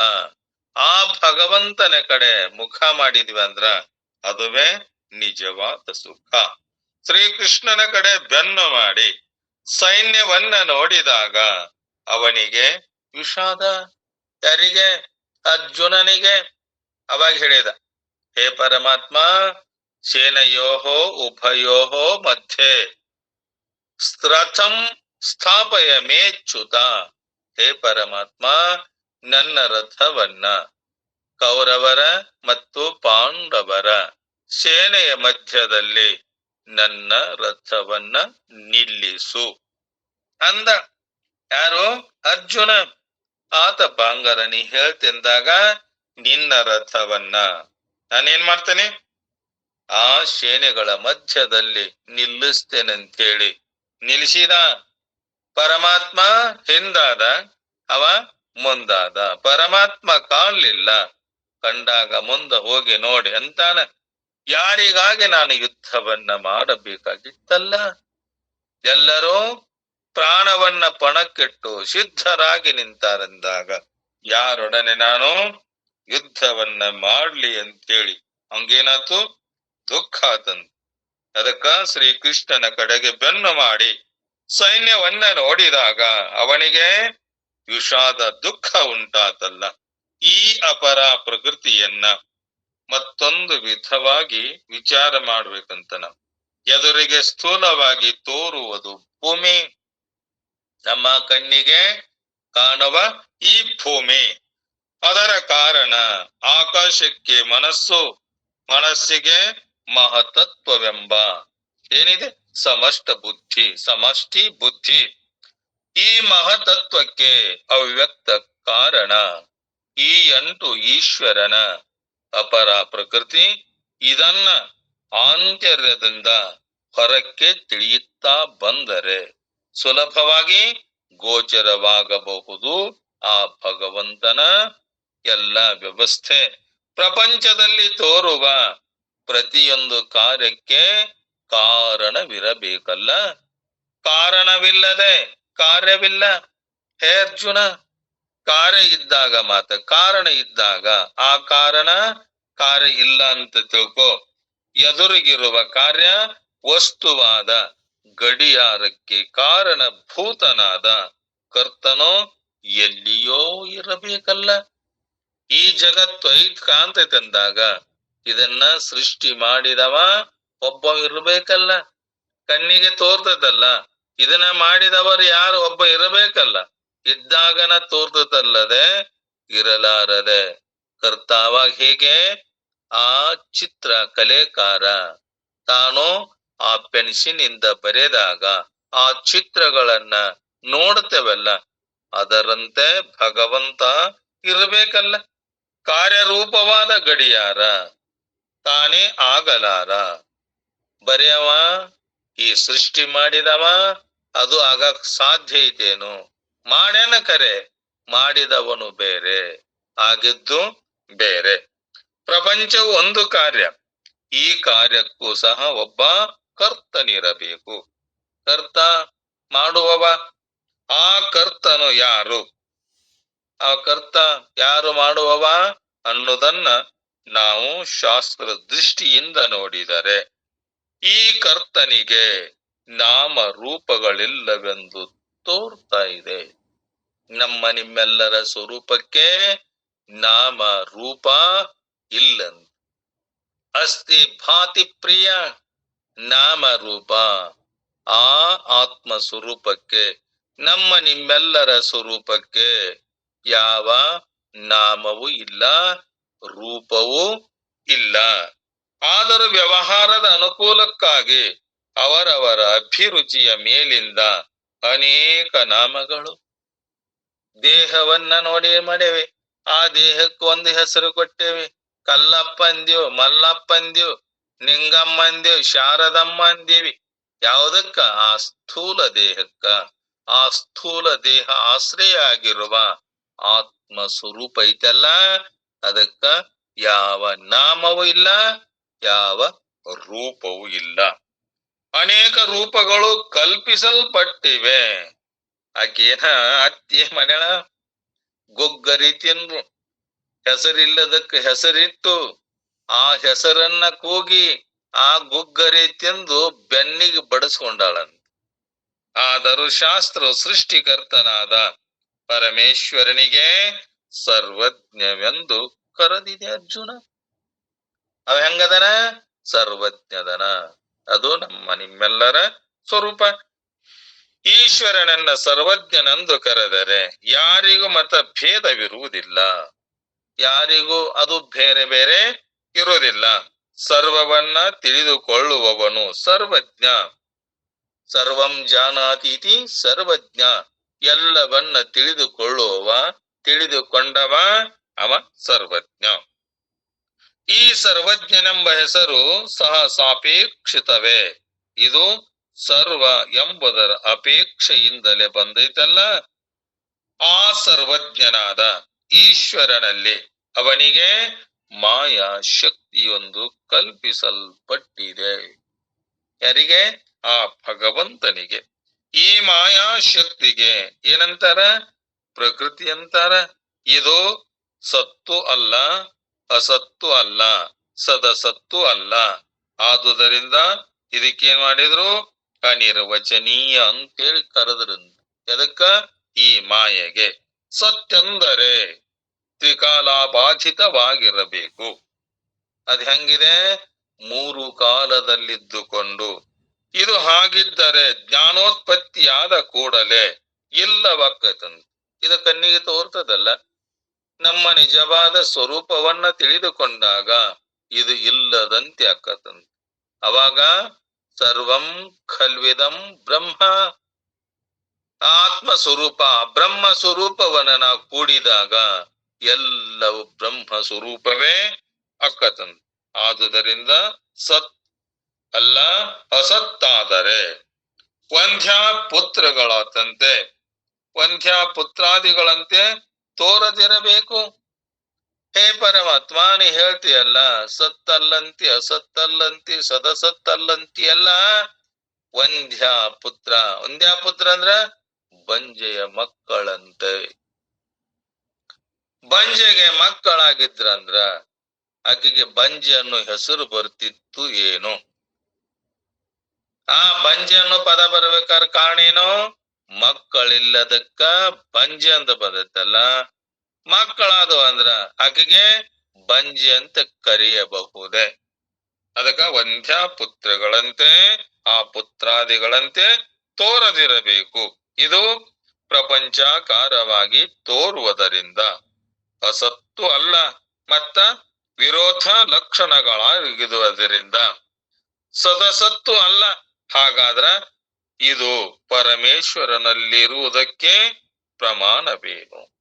ಆ ಭಗವಂತನ ಕಡೆ ಮುಖ ಮಾಡಿದ್ವಿ ಅಂದ್ರ ಅದುವೇ ನಿಜವಾದ ಸುಖ. ಶ್ರೀಕೃಷ್ಣನ ಕಡೆ ಬೆನ್ನು ಮಾಡಿ ಸೈನ್ಯವನ್ನ ನೋಡಿದಾಗ ಅವನಿಗೆ ವಿಷಾದ. ಯಾರಿಗೆ? ಅರ್ಜುನನಿಗೆ. ಅವಾಗ ಹೇಳಿದ, ಹೇ ಪರಮಾತ್ಮ, ಸೇನಯೋಹೋ ಉಭಯೋಹೋ ಮಧ್ಯೆ ರಥಂ ಸ್ಥಾಪಯ ಮೇಚ್ಯುತ. ಹೇ ಪರಮಾತ್ಮ, ನನ್ನ ರಥವನ್ನ ಕೌರವರ ಮತ್ತು ಪಾಂಡವರ ಸೇನೆಯ ಮಧ್ಯದಲ್ಲಿ ನನ್ನ ರಥವನ್ನ ನಿಲ್ಲಿಸು ಅಂದ. ಯಾರು? ಅರ್ಜುನ. ಆತ ಬಂಗಾರ ನೀ ಹೇಳ್ತಿಂದಾಗ ನಿನ್ನ ರಥವನ್ನ ನಾನೇನ್ ಮಾಡ್ತೇನೆ, ಆ ಸೇನೆಗಳ ಮಧ್ಯದಲ್ಲಿ ನಿಲ್ಲಿಸ್ತೇನಂತೇಳಿ ನಿಲ್ಲಿಸಿದ. ಪರಮಾತ್ಮ ಹಿಂದಾದ, ಅವ ಮುಂದಾದ. ಪರಮಾತ್ಮ ಕಾಣಲಿಲ್ಲ, ಕಂಡಾಗ ಮುಂದ ಹೋಗಿ ನೋಡಿ ಅಂತಾನ, ಯಾರಿಗಾಗಿ ನಾನು ಯುದ್ಧವನ್ನ ಮಾಡಬೇಕಾಗಿತ್ತಲ್ಲ. ಎಲ್ಲರೂ ಪ್ರಾಣವನ್ನ ಪಣಕ್ಕಿಟ್ಟು ಸಿದ್ಧರಾಗಿ ನಿಂತಾರಂದಾಗ ಯಾರೊಡನೆ ನಾನು ಯುದ್ಧವನ್ನ ಮಾಡ್ಲಿ ಅಂತೇಳಿ ಹಂಗೇನಾತು? ದುಃಖ ಆತಂತ. ಅದಕ್ಕ ಶ್ರೀಕೃಷ್ಣನ ಕಡೆಗೆ ಬೆನ್ನು ಮಾಡಿ ಸೈನ್ಯವನ್ನ ನೋಡಿದಾಗ ಅವನಿಗೆ ವಿಷಾದ, ದುಃಖ ಉಂಟಾತಲ್ಲ. ಈ ಅಪರ ಪ್ರಕೃತಿಯನ್ನ ಮತ್ತೊಂದು ವಿಧವಾಗಿ ವಿಚಾರ ಮಾಡ್ಬೇಕಂತ ನಾವು. ಎದುರಿಗೆ ಸ್ಥೂಲವಾಗಿ ತೋರುವುದು ಭೂಮಿ, ನಮ್ಮ ಕಣ್ಣಿಗೆ ಕಾಣುವ ಈ ಭೂಮಿ. ಅದರ ಕಾರಣ ಆಕಾಶಕ್ಕೆ ಮನಸ್ಸು, ಮನಸ್ಸಿಗೆ ಮಹತತ್ವವೆಂಬ ಏನಿದೆ ಸಮಷ್ಟಿ ಬುದ್ಧಿ. ಈ ಮಹತತ್ವಕ್ಕೆ ಅವ್ಯಕ್ತ ಕಾರಣ ಈ 8 ಈಶ್ವರನ ಅಪರ ಪ್ರಕೃತಿ. ಇದನ್ನ ಆಂತರ್ಯದಿಂದ ಹೊರಕ್ಕೆ ತಿಳಿಯುತ್ತಾ ಬಂದರೆ ಸುಲಭವಾಗಿ ಗೋಚರವಾಗಬಹುದು ಆ ಭಗವಂತನ ಎಲ್ಲ ವ್ಯವಸ್ಥೆ. ಪ್ರಪಂಚದಲ್ಲಿ ತೋರುವ ಪ್ರತಿಯೊಂದು ಕಾರ್ಯಕ್ಕೆ ಕಾರಣವಿರಬೇಕಲ್ಲ. ಕಾರಣವಿಲ್ಲದೆ ಕಾರ್ಯವಿಲ್ಲ. ಹೇ ಅರ್ಜುನ, ಕಾರ್ಯ ಇದ್ದಾಗ ಮಾತ್ರ, ಕಾರಣ ಇದ್ದಾಗ ಆ ಕಾರ್ಯ ಇಲ್ಲ ಅಂತ ತಿಳ್ಕೊ. ಎದುರಿಗಿರುವ ಕಾರ್ಯ ವಸ್ತುವಾದ ಗಡಿಯಾರಕ್ಕೆ ಕಾರಣಭೂತನಾದ ಕರ್ತನೋ ಎಲ್ಲಿಯೋ ಇರಬೇಕಲ್ಲ. ಈ ಜಗತ್ತು ಐತ್ ಕಾಣ್ತೈತಂದಾಗ ಇದನ್ನ ಸೃಷ್ಟಿ ಮಾಡಿದವ ಒಬ್ಬ ಇರಬೇಕಲ್ಲ. ಕಣ್ಣಿಗೆ ತೋರ್ತದಲ್ಲ, ಇದನ್ನ ಮಾಡಿದವರು ಯಾರು ಒಬ್ಬ ಇರಬೇಕಲ್ಲ. ಇದ್ದಾಗನ ತೋರ್ತದಲ್ಲದೆ ಇರಲಾರದೆ ಕರ್ತಾವಾಗ ಹೇಗೆ ಆ ಚಿತ್ರ ಕಲೆಕಾರ ತಾನು ಆ ಪೆನ್ಸಿನಿಂದ ಬರೆದಾಗ ಆ ಚಿತ್ರಗಳನ್ನ ನೋಡ್ತೇವಲ್ಲ, ಅದರಂತೆ ಭಗವಂತ ಇರಬೇಕಲ್ಲ. ಕಾರ್ಯರೂಪವಾದ ಗಡಿಯಾರ ತಾನೇ ಆಗಲಾರ. ಬರೆಯವ ಈ ಸೃಷ್ಟಿ ಮಾಡಿದವ ಅದು ಆಗಕ್ ಸಾಧ್ಯ ಐತೇನು? ಮಾಡ್ಯಾನ ಕರೆ, ಮಾಡಿದವನು ಬೇರೆ, ಆಗಿದ್ದು ಬೇರೆ. ಪ್ರಪಂಚವು ಒಂದು ಕಾರ್ಯ, ಈ ಕಾರ್ಯಕ್ಕೂ ಸಹ ಒಬ್ಬ ಕರ್ತನಿರಬೇಕು. ಕರ್ತ ಮಾಡುವವ. ಆ ಕರ್ತನು ಯಾರು? ಆ ಕರ್ತ ಯಾರು ಮಾಡುವವ ಅನ್ನೋದನ್ನ ನಾವು ಶಾಸ್ತ್ರ ದೃಷ್ಟಿಯಿಂದ ನೋಡಿದರೆ ಈ ಕರ್ತನಿಗೆ ನಾಮ ರೂಪಗಳಿಲ್ಲವೆಂದು ತೋರ್ತಾ ಇದೆ. ನಮ್ಮ ನಿಮ್ಮೆಲ್ಲರ ಸ್ವರೂಪಕ್ಕೆ ನಾಮ ರೂಪ ಇಲ್ಲಂತ. ಅಸ್ತಿ ಭಾತಿ ಪ್ರಿಯ ನಾಮ ರೂಪ. ಆ ಆತ್ಮ ಸ್ವರೂಪಕ್ಕೆ, ನಮ್ಮ ನಿಮ್ಮೆಲ್ಲರ ಸ್ವರೂಪಕ್ಕೆ ಯಾವ ನಾಮವೂ ಇಲ್ಲ, ರೂಪವೂ ಇಲ್ಲ. ಆದರೂ ವ್ಯವಹಾರದ ಅನುಕೂಲಕ್ಕಾಗಿ ಅವರವರ ಅಭಿರುಚಿಯ ಮೇಲಿಂದ ಅನೇಕ ನಾಮಗಳು. ದೇಹವನ್ನ ನೋಡಿ ಮಾಡೇವೆ, ಆ ದೇಹಕ್ಕೆ ಒಂದು ಹೆಸರು ಕೊಟ್ಟೇವೆ. ಕಲ್ಲಪ್ಪ ಅಂದ್ಯೋ, ಮಲ್ಲಪ್ಪ ಅಂದ್ಯೋ, ನಿಂಗಮ್ಮ ಅಂದ್ಯೋ, ಶಾರದಮ್ಮ ಅಂದೀವಿ. ಯಾವುದಕ್ಕ? ಆ ಸ್ಥೂಲ ದೇಹಕ್ಕ. ಆ ಸ್ಥೂಲ ದೇಹ ಆಶ್ರಯ ಆಗಿರುವ ಸ್ವರೂಪ ಐತಲ್ಲ, ಅದಕ್ಕ ಯಾವ ನಾಮವೂ ಇಲ್ಲ, ಯಾವ ರೂಪವೂ ಇಲ್ಲ. ಅನೇಕ ರೂಪಗಳು ಕಲ್ಪಿಸಲ್ಪಟ್ಟಿವೆ. ಆಕೇನ ಅತ್ತಿ ಮನೆಳ ಗೊಗ್ಗರಿ ತಿಂದು ಹೆಸರಿಲ್ಲದಕ್ಕ ಹೆಸರಿಟ್ಟು ಆ ಹೆಸರನ್ನ ಕೂಗಿ ಆ ಗುಗ್ಗರಿ ತಿಂದು ಬೆನ್ನಿಗೆ ಬಡಿಸ್ಕೊಂಡಾಳಂತ. ಆದರೂ ಶಾಸ್ತ್ರ ಸೃಷ್ಟಿಕರ್ತನಾದ ಪರಮೇಶ್ವರನಿಗೆ ಸರ್ವಜ್ಞವೆಂದು ಕರೆದಿದೆ ಅರ್ಜುನ. ಅವ ಹೆಂಗದನ? ಸರ್ವಜ್ಞದನ. ಅದು ನಿಮ್ಮೆಲ್ಲರ ಸ್ವರೂಪ. ಈಶ್ವರನನ್ನ ಸರ್ವಜ್ಞನೆಂದು ಕರೆದರೆ ಯಾರಿಗೂ ಮತ ಭೇದವಿರುವುದಿಲ್ಲ, ಯಾರಿಗೂ ಅದು ಬೇರೆ ಬೇರೆ ಇರುವುದಿಲ್ಲ. ಸರ್ವವನ್ನ ತಿಳಿದುಕೊಳ್ಳುವವನು ಸರ್ವಜ್ಞ. ಸರ್ವಂ ಜಾನಾತೀತಿ ಸರ್ವಜ್ಞ. ಎಲ್ಲವನ್ನ ತಿಳಿದುಕೊಳ್ಳುವವ, ತಿಳಿದುಕೊಂಡವ ಅವ ಸರ್ವಜ್ಞ. ಈ ಸರ್ವಜ್ಞನೆಂಬ ಹೆಸರು ಸಹ ಸಾಪೇಕ್ಷಿತವೇ. ಇದು ಸರ್ವ ಎಂಬುದರ ಅಪೇಕ್ಷೆಯಿಂದಲೇ ಬಂದೈತಲ್ಲ. ಆ ಸರ್ವಜ್ಞನಾದ ಈಶ್ವರನಲ್ಲಿ ಅವನಿಗೆ ಮಾಯಾ ಶಕ್ತಿಯೊಂದು ಕಲ್ಪಿಸಲ್ಪಟ್ಟಿದೆ. ಯಾರಿಗೆ? ಆ ಭಗವಂತನಿಗೆ. ಈ ಮಾಯಾ ಶಕ್ತಿಗೆ ಏನಂತಾರ? ಪ್ರಕೃತಿ ಅಂತಾರ. ಇದು ಸತ್ತು ಅಲ್ಲ, ಅಸತ್ತು ಅಲ್ಲ, ಸದಸತ್ತು ಅಲ್ಲ. ಆದುದರಿಂದ ಇದಕ್ಕೇನ್ ಮಾಡಿದ್ರು? ಅನಿರ್ವಚನೀಯ ಅಂತೇಳಿ ಕರೆದ್ರಂತ. ಎದಕ್ಕ? ಈ ಮಾಯೆಗೆ. ಸತ್ಯಂದರೆ ತ್ರಿಕಾಲಾಬಾಧಿತವಾಗಿರಬೇಕು. ಅದ್ ಹೆಂಗಿದೆ? ಮೂರು ಕಾಲದಲ್ಲಿದ್ದುಕೊಂಡು. ಇದು ಹಾಗಿದ್ದರೆ ಜ್ಞಾನೋತ್ಪತ್ತಿಯಾದ ಕೂಡಲೇ ಇಲ್ಲವಾಕ್ಕತಂತ. ಇದು ಕಣ್ಣಿಗೆ ತೋರ್ತದಲ್ಲ. ನಮ್ಮ ನಿಜವಾದ ಸ್ವರೂಪವನ್ನ ತಿಳಿದುಕೊಂಡಾಗ ಇದು ಇಲ್ಲದಂತೆ ಆಕ್ಕತಂತ. ಅವಾಗ ಸರ್ವಂ ಖಲ್ವಿದಂ ಬ್ರಹ್ಮ. ಆತ್ಮ ಸ್ವರೂಪ ಬ್ರಹ್ಮ ಸ್ವರೂಪವನ್ನ ನಾವು ಕೂಡಿದಾಗ ಎಲ್ಲವೂ ಬ್ರಹ್ಮ ಸ್ವರೂಪವೇ ಅಕ್ಕತಂತ. ಆದುದರಿಂದ ಸತ್ ಅಲ್ಲ ಅಸತ್ತಾದರೆ ವಂದ್ಯಾ ಪುತ್ರಗಳಂತೆ, ವಂದ್ಯಾ ಪುತ್ರಾದಿಗಳಂತೆ ತೋರದಿರಬೇಕು. ಹೇ ಪರಮಾತ್ಮ, ನೀ ಹೇಳ್ತೀಯಲ್ಲ ಸತ್ತಲ್ಲಂತಿ, ಅಸತ್ತಲ್ಲಂತಿ, ಸದಸತ್ತಲ್ಲಂತಿ ಅಲ್ಲ. ವಂದ್ಯಾ ಪುತ್ರ. ವಂದ್ಯಾ ಪುತ್ರ ಅಂದ್ರ ಬಂಜೆಯ ಮಕ್ಕಳಂತೆ. ಬಂಜೆಗೆ ಮಕ್ಕಳಾಗಿದ್ರಂದ್ರ ಆಕೆಗೆ ಬಂಜೆ ಅನ್ನೋ ಹೆಸರು ಬರ್ತಿತ್ತು ಏನು? ಆ ಬಂಜೆ ಅನ್ನೋ ಪದ ಬರ್ಬೇಕಾದ್ರೆ ಕಾರಣ ಏನು? ಮಕ್ಕಳಿಲ್ಲದಕ್ಕ ಬಂಜೆ ಅಂತ ಬಂದತ್ತಲ್ಲ. ಮಕ್ಕಳಾದವು ಅಂದ್ರ ಆಕೆಗೆ ಬಂಜೆ ಅಂತ ಕರೆಯಬಹುದೇ. ಅದಕ್ಕ ವಂದ್ಯಾ ಪುತ್ರಗಳಂತೆ, ಆ ಪುತ್ರಾದಿಗಳಂತೆ ತೋರದಿರಬೇಕು. ಇದು ಪ್ರಪಂಚಾಕಾರವಾಗಿ ತೋರುವುದರಿಂದ ಅಸತ್ತು ಅಲ್ಲ, ಮತ್ತ ವಿರೋಧ ಲಕ್ಷಣಗಳಾಗಿರುವುದರಿಂದ ಸದಸತ್ತು ಅಲ್ಲ. ಹಾಗಾದ್ರ ಇದು ಪರಮೇಶ್ವರನಲ್ಲಿರುವುದಕ್ಕೆ ಪ್ರಮಾಣವೇನು?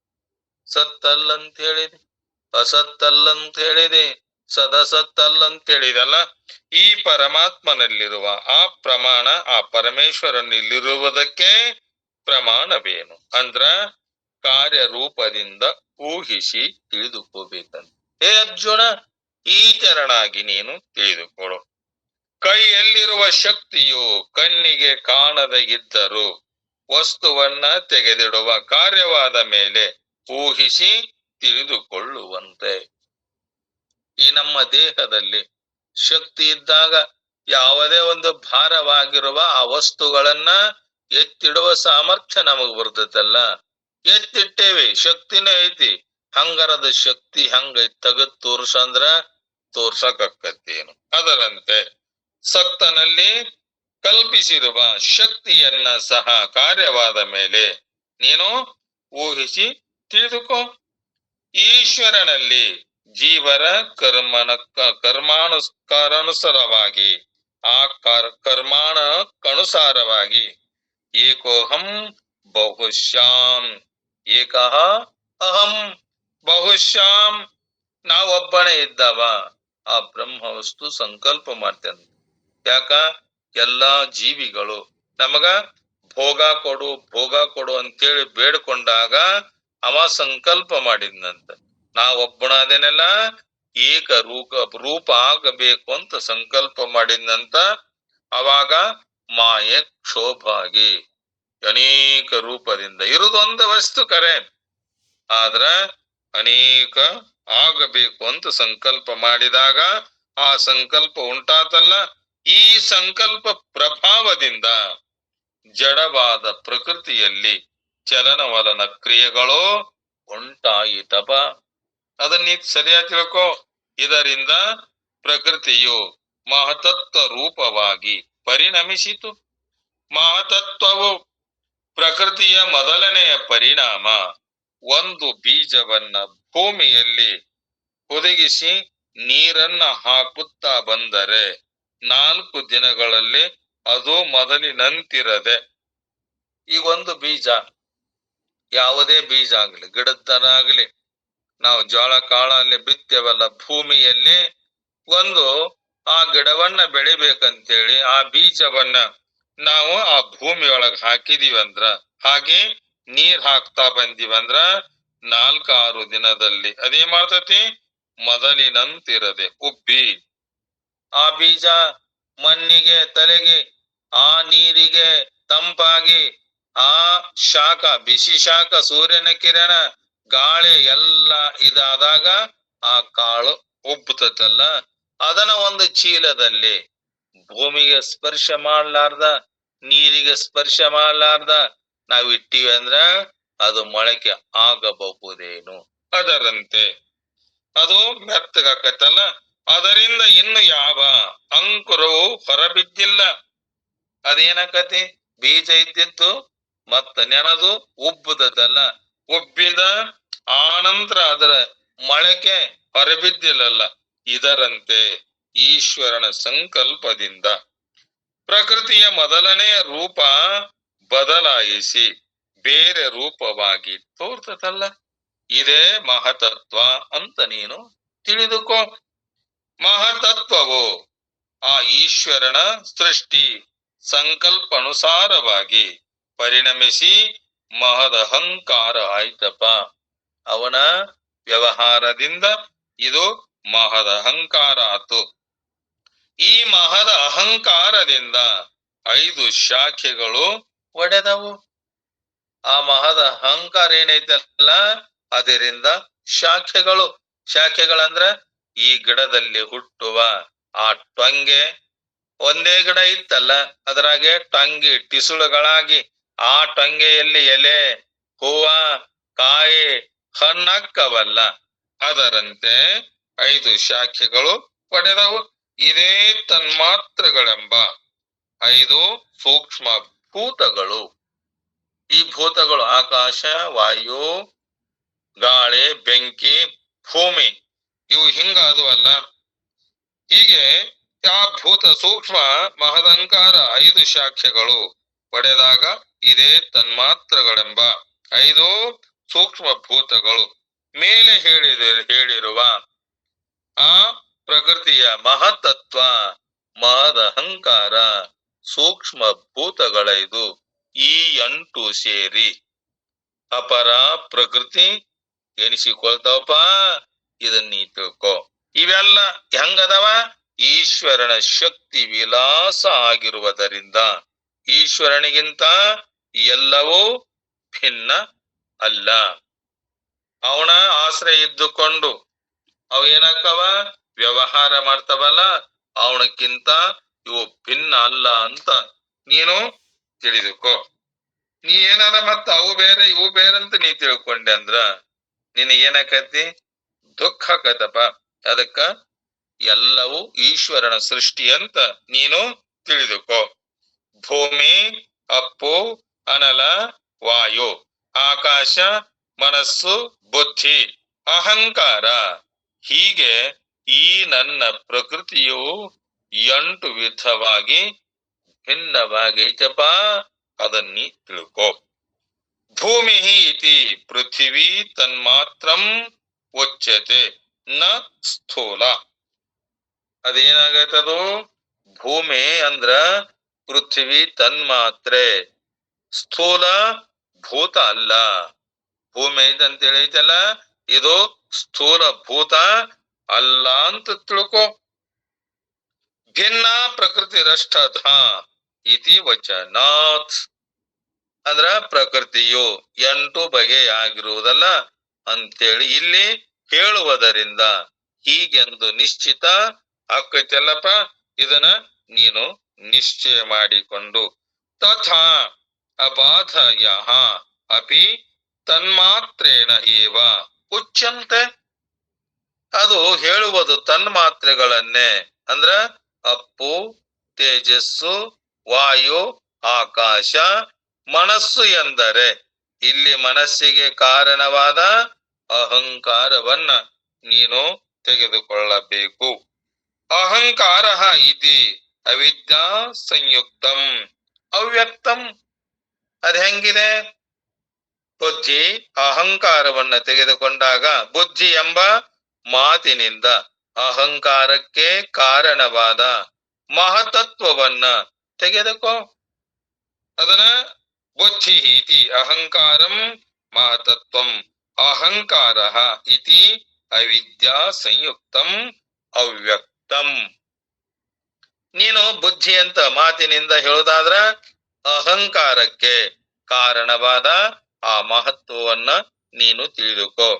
ಸತ್ತಲ್ಲಂತ ಹೇಳಿದೆ, ಅಸತ್ತಲ್ಲಂತ ಹೇಳಿದೆ, ಸದಸತ್ತಲ್ಲಂತ ಹೇಳಿದಲ್ಲ. ಈ ಪರಮಾತ್ಮನಲ್ಲಿರುವ ಆ ಪ್ರಮಾಣ, ಆ ಪರಮೇಶ್ವರನಲ್ಲಿರುವುದಕ್ಕೆ ಪ್ರಮಾಣವೇನು? ಅಂದ್ರ ಕಾರ್ಯರೂಪದಿಂದ ಊಹಿಸಿ ತಿಳಿದುಕೋಬೇಕಂತ. ಹೇ ಅರ್ಜುನ, ಈ ತೆರನಾಗಿ ನೀನು ತಿಳಿದುಕೊಳ್ಳು. ಕೈಯಲ್ಲಿರುವ ಶಕ್ತಿಯು ಕಣ್ಣಿಗೆ ಕಾಣದೆ ಇದ್ದರೂ ವಸ್ತುವನ್ನ ತೆಗೆದಿಡುವ ಕಾರ್ಯವಾದ ಮೇಲೆ ಊಹಿಸಿ ತಿಳಿದುಕೊಳ್ಳುವಂತೆ. ಈ ನಮ್ಮ ದೇಹದಲ್ಲಿ ಶಕ್ತಿ ಇದ್ದಾಗ ಯಾವುದೇ ಒಂದು ಭಾರವಾಗಿರುವ ಆ ವಸ್ತುಗಳನ್ನ ಎತ್ತಿಡುವ ಸಾಮರ್ಥ್ಯ ನಮಗ್ ಬರ್ತದಲ್ಲ. ಎತ್ತಿಟ್ಟೇವಿ, ಶಕ್ತಿನೂ ಐತಿ. ಹಂಗರದ ಶಕ್ತಿ ಹಂಗ ತಗದ್ ತೋರ್ಸಂದ್ರ ತೋರ್ಸಕತ್ತೇನು? ಅದರಂತೆ ಸಕ್ತನಲ್ಲಿ ಕಲ್ಪಿಸಿರುವ ಶಕ್ತಿಯನ್ನ ಸಹ ಕಾರ್ಯವಾದ ಮೇಲೆ ನೀನು ಊಹಿಸಿ ತಿಳಿದುಕೋ. ಈಶ್ವರನಲ್ಲಿ ಜೀವರ ಕರ್ಮಾನುಸಾರವಾಗಿ, ಆ ಕರ್ಮಾಣಕ್ಕನುಸಾರವಾಗಿ ಏಕೋಹಂ ಬಹುಶ್ಯಾಂ, ಏಕಃ ಅಹಂ ಬಹುಶ್ಯಾಂ, ನಾವೊಬ್ಬನೇ ಇದ್ದವ ಆ ಬ್ರಹ್ಮ ವಸ್ತು ಸಂಕಲ್ಪ ಮಾಡ್ತೇನೆ. ಯಾಕ? ಎಲ್ಲಾ ಜೀವಿಗಳು ನಮಗ ಭೋಗ ಕೊಡು ಭೋಗ ಕೊಡು ಅಂತೇಳಿ ಬೇಡ್ಕೊಂಡಾಗ ಅವ ಸಂಕಲ್ಪ ಮಾಡಿದ್ನಂತ, ನಾ ಒಬ್ಬನಾದೇನೆಲ್ಲ ಏಕ ರೂಪ ಆಗಬೇಕು ಅಂತ ಸಂಕಲ್ಪ ಮಾಡಿದ್ನಂತ. ಅವಾಗ ಮಾಯೆ ಕ್ಷೋಭಾಗಿ ಅನೇಕ ರೂಪದಿಂದ ಇರುದೊಂದು ವಸ್ತು ಕರೆ, ಆದ್ರ ಅನೇಕ ಆಗಬೇಕು ಅಂತ ಸಂಕಲ್ಪ ಮಾಡಿದಾಗ ಆ ಸಂಕಲ್ಪ ಉಂಟಾತಲ್ಲ, ಈ ಸಂಕಲ್ಪ ಪ್ರಭಾವದಿಂದ ಜಡವಾದ ಪ್ರಕೃತಿಯಲ್ಲಿ ಚಲನವಲನ ಕ್ರಿಯೆಗಳು ಉಂಟಾಯಿತಪ. ಅದನ್ನ ಸರಿಯಾಗಿ ತಿಳ್ಕೊ. ಇದರಿಂದ ಪ್ರಕೃತಿಯು ಮಹತತ್ವ ರೂಪವಾಗಿ ಪರಿಣಮಿಸಿತು. ಮಹತತ್ವವು ಪ್ರಕೃತಿಯ ಮೊದಲನೆಯ ಪರಿಣಾಮ. ಒಂದು ಬೀಜವನ್ನ ಭೂಮಿಯಲ್ಲಿ ಹುದುಗಿಸಿ ನೀರನ್ನ ಹಾಕುತ್ತಾ ಬಂದರೆ 4 ದಿನಗಳಲ್ಲಿ ಅದು ಮೊದಲಿನಂತಿರದೆ, ಈಗ ಒಂದು ಬೀಜ, ಯಾವುದೇ ಬೀಜ ಆಗ್ಲಿ, ಗಿಡದನಾಗ್ಲಿ, ನಾವು ಜೋಳ ಕಾಳ ಅಲ್ಲಿ ಬಿತ್ತೇವಲ್ಲ ಭೂಮಿಯಲ್ಲಿ, ಒಂದು ಆ ಗಿಡವನ್ನ ಬೆಳಿಬೇಕಂತೇಳಿ ಆ ಬೀಜವನ್ನ ನಾವು ಆ ಭೂಮಿಯೊಳಗೆ ಹಾಕಿದೀವಂದ್ರ, ಹಾಗೆ ನೀರ್ ಹಾಕ್ತಾ ಬಂದಿವಂದ್ರ 4-6 ದಿನದಲ್ಲಿ ಅದೇನ್ ಮಾಡ್ತತಿ, ಮೊದಲಿನಂತಿರದೆ ಉಬ್ಬಿ ಆ ಬೀಜ ಮಣ್ಣಿಗೆ ತಲೆಗಿ, ಆ ನೀರಿಗೆ ತಂಪಾಗಿ, ಆ ಶಾಖ, ಬಿಸಿ ಶಾಖ, ಸೂರ್ಯನ ಕಿರಣ, ಗಾಳಿ ಎಲ್ಲ ಇದಾದಾಗ ಆ ಕಾಳು ಉಬ್ಬುತ್ತಲ್ಲ, ಅದನ್ನ ಒಂದು ಚೀಲದಲ್ಲಿ ಭೂಮಿಗೆ ಸ್ಪರ್ಶ ಮಾಡ್ಲಾರ್ದ, ನೀರಿಗೆ ಸ್ಪರ್ಶ ಮಾಡ್ಲಾರ್ದ ನಾವ್ ಇಟ್ಟಿವಿ ಅಂದ್ರ ಅದು ಮೊಳಕೆ ಆಗಬಹುದೇನು. ಅದರಂತೆ ಅದು ಮೆತ್ತಗಾಕತ್ತಲ್ಲ, ಅದರಿಂದ ಇನ್ನು ಯಾವ ಅಂಕುರವು ಹೊರಬಿದ್ದಿಲ್ಲ. ಅದೇನಾಕತಿ, ಬೀಜ ಇದ್ದಿದ್ದು ಮತ್ತ ನೆನದು ಉಬ್ಬುದಲ್ಲ, ಉಬ್ಬಿದ ಆನಂತರ ಅದರ ಮೊಳಕೆ ಹೊರಬಿದ್ದಿಲ್ಲಲ್ಲ. ಇದರಂತೆ ಈಶ್ವರನ ಸಂಕಲ್ಪದಿಂದ ಪ್ರಕೃತಿಯ ಮೊದಲನೆಯ ರೂಪ ಬದಲಾಯಿಸಿ ಬೇರೆ ರೂಪವಾಗಿ ತೋರ್ತದಲ್ಲ, ಇದೇ ಮಹತತ್ವ ಅಂತ ನೀನು ತಿಳಿದುಕೋ. ಮಹತತ್ವವು ಆ ಈಶ್ವರನ ಸೃಷ್ಟಿ ಸಂಕಲ್ಪ ಅನುಸಾರವಾಗಿ ಪರಿಣಮಿಸಿ ಮಹದಹಂಕಾರ ಆಯ್ತಪ್ಪ. ಅವನ ವ್ಯವಹಾರದಿಂದ ಇದು ಮಹದಹಂಕಾರ ಆತು. ಈ ಮಹದ ಅಹಂಕಾರದಿಂದ 5 ಶಾಖೆಗಳು ಒಡೆದವು. ಆ ಮಹದ ಅಹಂಕಾರ ಏನೈತಲ್ಲ, ಅದರಿಂದ ಶಾಖೆಗಳು, ಶಾಖೆಗಳಂದ್ರ ಈ ಗಿಡದಲ್ಲಿ ಹುಟ್ಟುವ ಆ ಟೊಂಗೆ, ಒಂದೇ ಗಿಡ ಇತ್ತಲ್ಲ, ಅದರಾಗೆ ಟೊಂಗಿ ಟಿಸುಳುಗಳಾಗಿ ಆ ಟೊಂಗೆಯಲ್ಲಿ ಎಲೆ, ಹೂವ, ಕಾಯಿ, ಹಣ್ಣಕ್ಕವಲ್ಲ, ಅದರಂತೆ 5 ಶಾಖೆಗಳು ಪಡೆದವು. ಇದೇ ತನ್ಮಾತ್ರಗಳೆಂಬ 5 ಸೂಕ್ಷ್ಮ ಭೂತಗಳು. ಈ ಭೂತಗಳು ಆಕಾಶ, ವಾಯು, ಗಾಳಿ, ಬೆಂಕಿ, ಭೂಮಿ, ಇವು ಹಿಂಗಾದು ಅಲ್ಲ. ಹೀಗೆ ಆ ಭೂತ ಸೂಕ್ಷ್ಮ ಮಹದಂಕಾರ 5 ಶಾಖೆಗಳು ಪಡೆದಾಗ ಇದೇ ತನ್ಮಾತ್ರಗಳೆಂಬ 5 ಸೂಕ್ಷ್ಮ ಭೂತಗಳು ಮೇಲೆ ಹೇಳಿರುವ ಆ ಪ್ರಕೃತಿಯ ಮಹತತ್ವ, ಮಹದಹಂಕಾರ, ಸೂಕ್ಷ್ಮ ಭೂತಗಳೈದು, ಈ 8 ಸೇರಿ ಅಪರ ಪ್ರಕೃತಿ ಎನಿಸಿಕೊಳ್ತಾವಪ್ಪ. ಇದನ್ನ ನೀ ತಿಳ್ಕೊ. ಇವೆಲ್ಲ ಹೆಂಗದವ, ಈಶ್ವರನ ಶಕ್ತಿ ವಿಲಾಸ ಆಗಿರುವುದರಿಂದ ಈಶ್ವರನಿಗಿಂತ ಎಲ್ಲವೂ ಭಿನ್ನ ಅಲ್ಲ. ಅವನ ಆಶ್ರಯ ಇದ್ದುಕೊಂಡು ಅವು ಏನಾಕ್ಕವ, ವ್ಯವಹಾರ ಮಾಡ್ತಾವಲ್ಲ, ಅವನಕ್ಕಿಂತ ಇವು ಭಿನ್ನ ಅಲ್ಲ ಅಂತ ನೀನು ತಿಳಿದುಕೋ. ನೀ ಏನಾರ ಮತ್ತ ಅವು ಬೇರೆ ಇವು ಬೇರೆ ಅಂತ ನೀ ತಿಳ್ಕೊಂಡೆ ಅಂದ್ರ ನಿನಗೇನಾಕತಿ, ದುಃಖ ಆಕತಪ್ಪ. ಅದಕ್ಕ ಎಲ್ಲವೂ ಈಶ್ವರನ ಸೃಷ್ಟಿ ಅಂತ ನೀನು ತಿಳಿದುಕೋ. ಭೂಮಿ, ಅಪ್ಪು, ಅನಲ, ವಾಯು, ಆಕಾಶ, ಮನಸ್ಸು, ಬುದ್ಧಿ, ಅಹಂಕಾರ, ಹೀಗೆ ಈ ನನ್ನ ಪ್ರಕೃತಿಯು 8 ವಿಧವಾಗಿ ಭಿನ್ನವಾಗೈತಪ್ಪ. ಅದನ್ನಿ ತಿಳ್ಕೋ. ಭೂಮಿ ಇತಿ ಪೃಥಿವೀ ತನ್ಮಾತ್ರಂ ಉಚ್ಯತೆ ನ ಸ್ಥೂಲ. ಅದೇನಾಗೈತದು, ಭೂಮಿ ಅಂದ್ರ ಪೃಥ್ವಿ ತನ್ಮಾತ್ರೆ, ಸ್ಥೂಲ ಭೂತ ಅಲ್ಲ. ಭೂಮಿ ಐತಂತ ಐತಲ್ಲ, ಇದು ಸ್ಥೂಲ ಭೂತ ಅಲ್ಲ ಅಂತ ತಿಳ್ಕೊ. ಭಿನ್ನ ಪ್ರಕೃತಿ ರಷ್ಟಧ ಇತಿ ವಚನಾತ್. ಅಂದ್ರ ಪ್ರಕೃತಿಯು 8 ಬಗೆಯಾಗಿರುವುದಲ್ಲ ಅಂತೇಳಿ ಇಲ್ಲಿ ಹೇಳುವುದರಿಂದ ಹೀಗೆಂದು ನಿಶ್ಚಿತ ಆಕ್ಕೈತಲ್ಲಪ್ಪ. ಇದನ್ನ ನೀನು ನಿಶ್ಚಯ ಮಾಡಿಕೊಂಡು ತಥಾ ಅಬಾಧಯ ಅಪಿ ತನ್ಮಾತ್ರೇಣ ಏವ ಉಚ್ಯಂತೆ. ಅದು ಹೇಳುವುದು ತನ್ಮಾತ್ರೆಗಳನ್ನೇ. ಅಂದ್ರ ಅಪ್ಪು, ತೇಜಸ್ಸು, ವಾಯು, ಆಕಾಶ, ಮನಸ್ಸು ಎಂದರೆ ಇಲ್ಲಿ ಮನಸ್ಸಿಗೆ ಕಾರಣವಾದ ಅಹಂಕಾರವನ್ನ ನೀನು ತೆಗೆದುಕೊಳ್ಳಬೇಕು. ಅಹಂಕಾರ ಇತಿ ಅವಿದ್ಯಾ ಸಂಯುಕ್ತಂ ಅವ್ಯಕ್ತಂ. ಅದ್ ಹೆಂಗಿದೆ? ಬುದ್ಧಿ ಅಹಂಕಾರವನ್ನ ತೆಗೆದುಕೊಂಡಾಗ ಬುದ್ಧಿ ಎಂಬ ಮಾತಿನಿಂದ ಅಹಂಕಾರಕ್ಕೆ ಕಾರಣವಾದ ಮಹತತ್ವವನ್ನ ತೆಗೆದುಕೋ. ಅದನ್ನ ಬುದ್ಧಿ ಇತಿ ಅಹಂಕಾರಂ ಮಹತತ್ವಂ ಅಹಂಕಾರ ಇತಿ ಅವಿದ್ಯಾ ಸಂಯುಕ್ತಂ ಅವ್ಯಕ್ತಂ. ನೀನು ಬುದ್ಧಿ ಅಂತ ಮಾತಿನಿಂದ ಹೇಳುದಾದ್ರ ಅಹಂಕಾರಕ್ಕೆ ಕಾರಣವಾದ ಆ ಮಹತ್ವವನ್ನ ನೀನು ತಿಳಿದುಕೋ.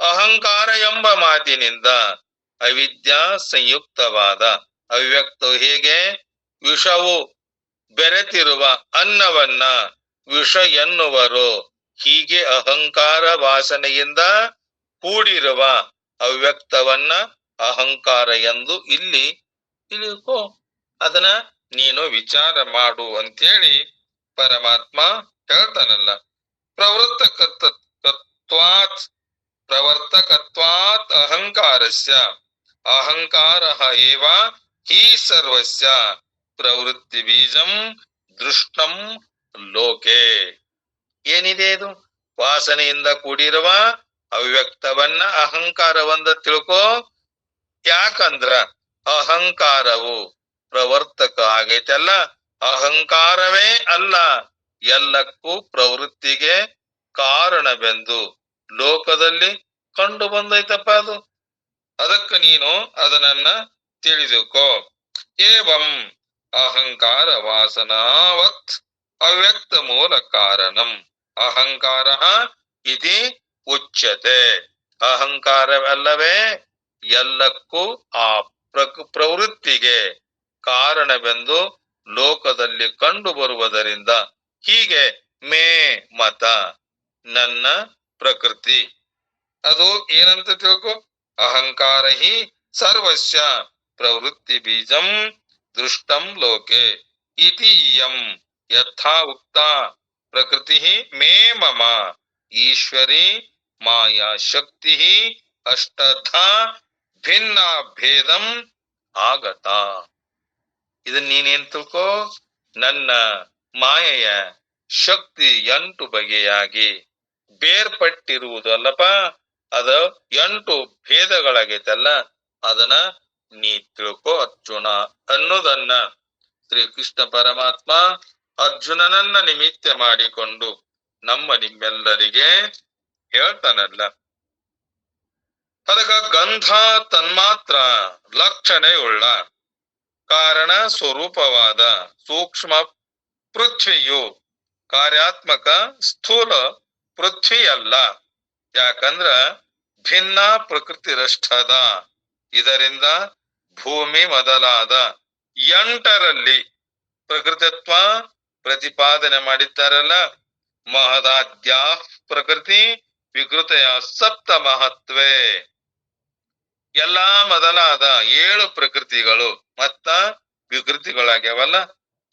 ಅಹಂಕಾರ ಎಂಬ ಮಾತಿನಿಂದ ಅವಿದ್ಯಾ ಸಂಯುಕ್ತವಾದ ಅವ್ಯಕ್ತವು ಹೇಗೆ? ವಿಷವು ಬೆರೆತಿರುವ ಅನ್ನವನ್ನ ವಿಷ ಎನ್ನುವರು. ಹೀಗೆ ಅಹಂಕಾರ ವಾಸನೆಯಿಂದ ಕೂಡಿರುವ ಅವ್ಯಕ್ತವನ್ನ ಅಹಂಕಾರ ಎಂದು ಇಲ್ಲಿ ತಿಳಿಕೋ. ಅದನ್ನ ನೀನು ವಿಚಾರ ಮಾಡು ಅಂತೇಳಿ ಪರಮಾತ್ಮ ಹೇಳ್ತಾನಲ್ಲ. ಪ್ರವೃತ್ತಕತ್ವಾತ್ ಪ್ರವರ್ತಕತ್ವಾತ್ ಅಹಂಕಾರಸ್ಯ ಅಹಂಕಾರ ಏವ ಹಿ ಸರ್ವಸ್ಯ ಪ್ರವೃತ್ತಿ ಬೀಜಂ ದೃಷ್ಟಂ ಲೋಕೆ. ಏನಿದೆ ಇದು? ವಾಸನೆಯಿಂದ ಕೂಡಿರುವ ಅವ್ಯಕ್ತವನ್ನ ಅಹಂಕಾರವಂದ ತಿಳ್ಕೋ. ಯಾಕಂದ್ರ ಅಹಂಕಾರವು ಪ್ರವರ್ತಕ ಆಗೈತಲ್ಲ, ಅಹಂಕಾರವೇ ಅಲ್ಲ ಎಲ್ಲಕ್ಕೂ ಪ್ರವೃತ್ತಿಗೆ ಕಾರಣವೆಂದು ಲೋಕದಲ್ಲಿ ಕಂಡು ಬಂದೈತಪ್ಪ ಅದು. ಅದಕ್ಕೆ ನೀನು ಅದನ್ನ ತಿಳಿದುಕೋ. ಏವಂ ಅಹಂಕಾರ ವಾಸನಾವತ್ ಅವ್ಯಕ್ತ ಮೂಲ ಕಾರಣಂ ಅಹಂಕಾರ ಇತಿ ಉಚ್ಯತೆ. ಅಹಂಕಾರವಲ್ಲವೇ ಎಲ್ಲಕ್ಕೂ ಆ ಪ್ರವೃತ್ತಿಗೆ ಕಾರಣವೆಂದು ಲೋಕದಲ್ಲಿ ಕಂಡು ಬರುವುದರಿಂದ ಹೀಗೆ ಮೇ ಮತ ನನ್ನ ಪ್ರಕೃತಿ ಅದು ಏನಂತ ತಿಳ್ಕೊ. ಅಹಂಕಾರ ಹಿ ಸರ್ವಸ್ಯ ಪ್ರವೃತ್ತಿ ಬೀಜಂ ದೃಷ್ಟಂ ಲೋಕೆ ಇತಿ ಇಯಂ ಯಥಾ ಉಕ್ತ ಪ್ರಕೃತಿ ಮೇ ಮಮ ಈಶ್ವರಿ ಮಾಯಾ ಶಕ್ತಿ ಅಷ್ಟಧಾ ಭಿನ್ನ ಭೇದಂ ಆಗತ. ಇದನ್ನ ನೀನೇನ್ ತಿಳ್ಕೋ. ನನ್ನ ಮಾಯೆಯ ಶಕ್ತಿ 8 ಬಗೆಯಾಗಿ ಬೇರ್ಪಟ್ಟಿರುವುದು ಅಲ್ಲಪ್ಪ. ಅದ 8 ಭೇದಗಳಾಗೈತಲ್ಲ, ಅದನ್ನ ನೀ ತಿಳ್ಕೋ ಅರ್ಜುನ ಅನ್ನೋದನ್ನ ಶ್ರೀಕೃಷ್ಣ ಪರಮಾತ್ಮ ಅರ್ಜುನನನ್ನ ನಿಮಿತ್ತ ಮಾಡಿಕೊಂಡು ನಿಮ್ಮೆಲ್ಲರಿಗೆ ಹೇಳ್ತಾನಲ್ಲ. ಅದಕ್ಕ ಗಂಧ ತನ್ಮಾತ್ರ ಲಕ್ಷಣೆಯುಳ್ಳ ಕಾರಣ ಸ್ವರೂಪವಾದ ಸೂಕ್ಷ್ಮ ಪೃಥ್ವಿಯು ಕಾರ್ಯಾತ್ಮಕ ಸ್ಥೂಲ ಪೃಥ್ವಿಯಲ್ಲ. ಯಾಕಂದ್ರ ಭಿನ್ನ ಪ್ರಕೃತಿ ರಷ್ಟದ. ಇದರಿಂದ ಭೂಮಿ ಮೊದಲಾದ 8ರಲ್ಲಿ ಪ್ರಕೃತಿತ್ವ ಪ್ರತಿಪಾದನೆ ಮಾಡಿದ್ದಾರಲ್ಲ. ಮಹದಾದ್ಯ ಪ್ರಕೃತಿ ವಿಕೃತೆಯ ಸಪ್ತ ಮಹತ್ವೇ. ಎಲ್ಲಾ ಮೊದಲಾದ 7 ಪ್ರಕೃತಿಗಳು ಮತ್ತ ವಿಕೃತಿಗಳಾಗ್ಯಾವಲ್ಲ.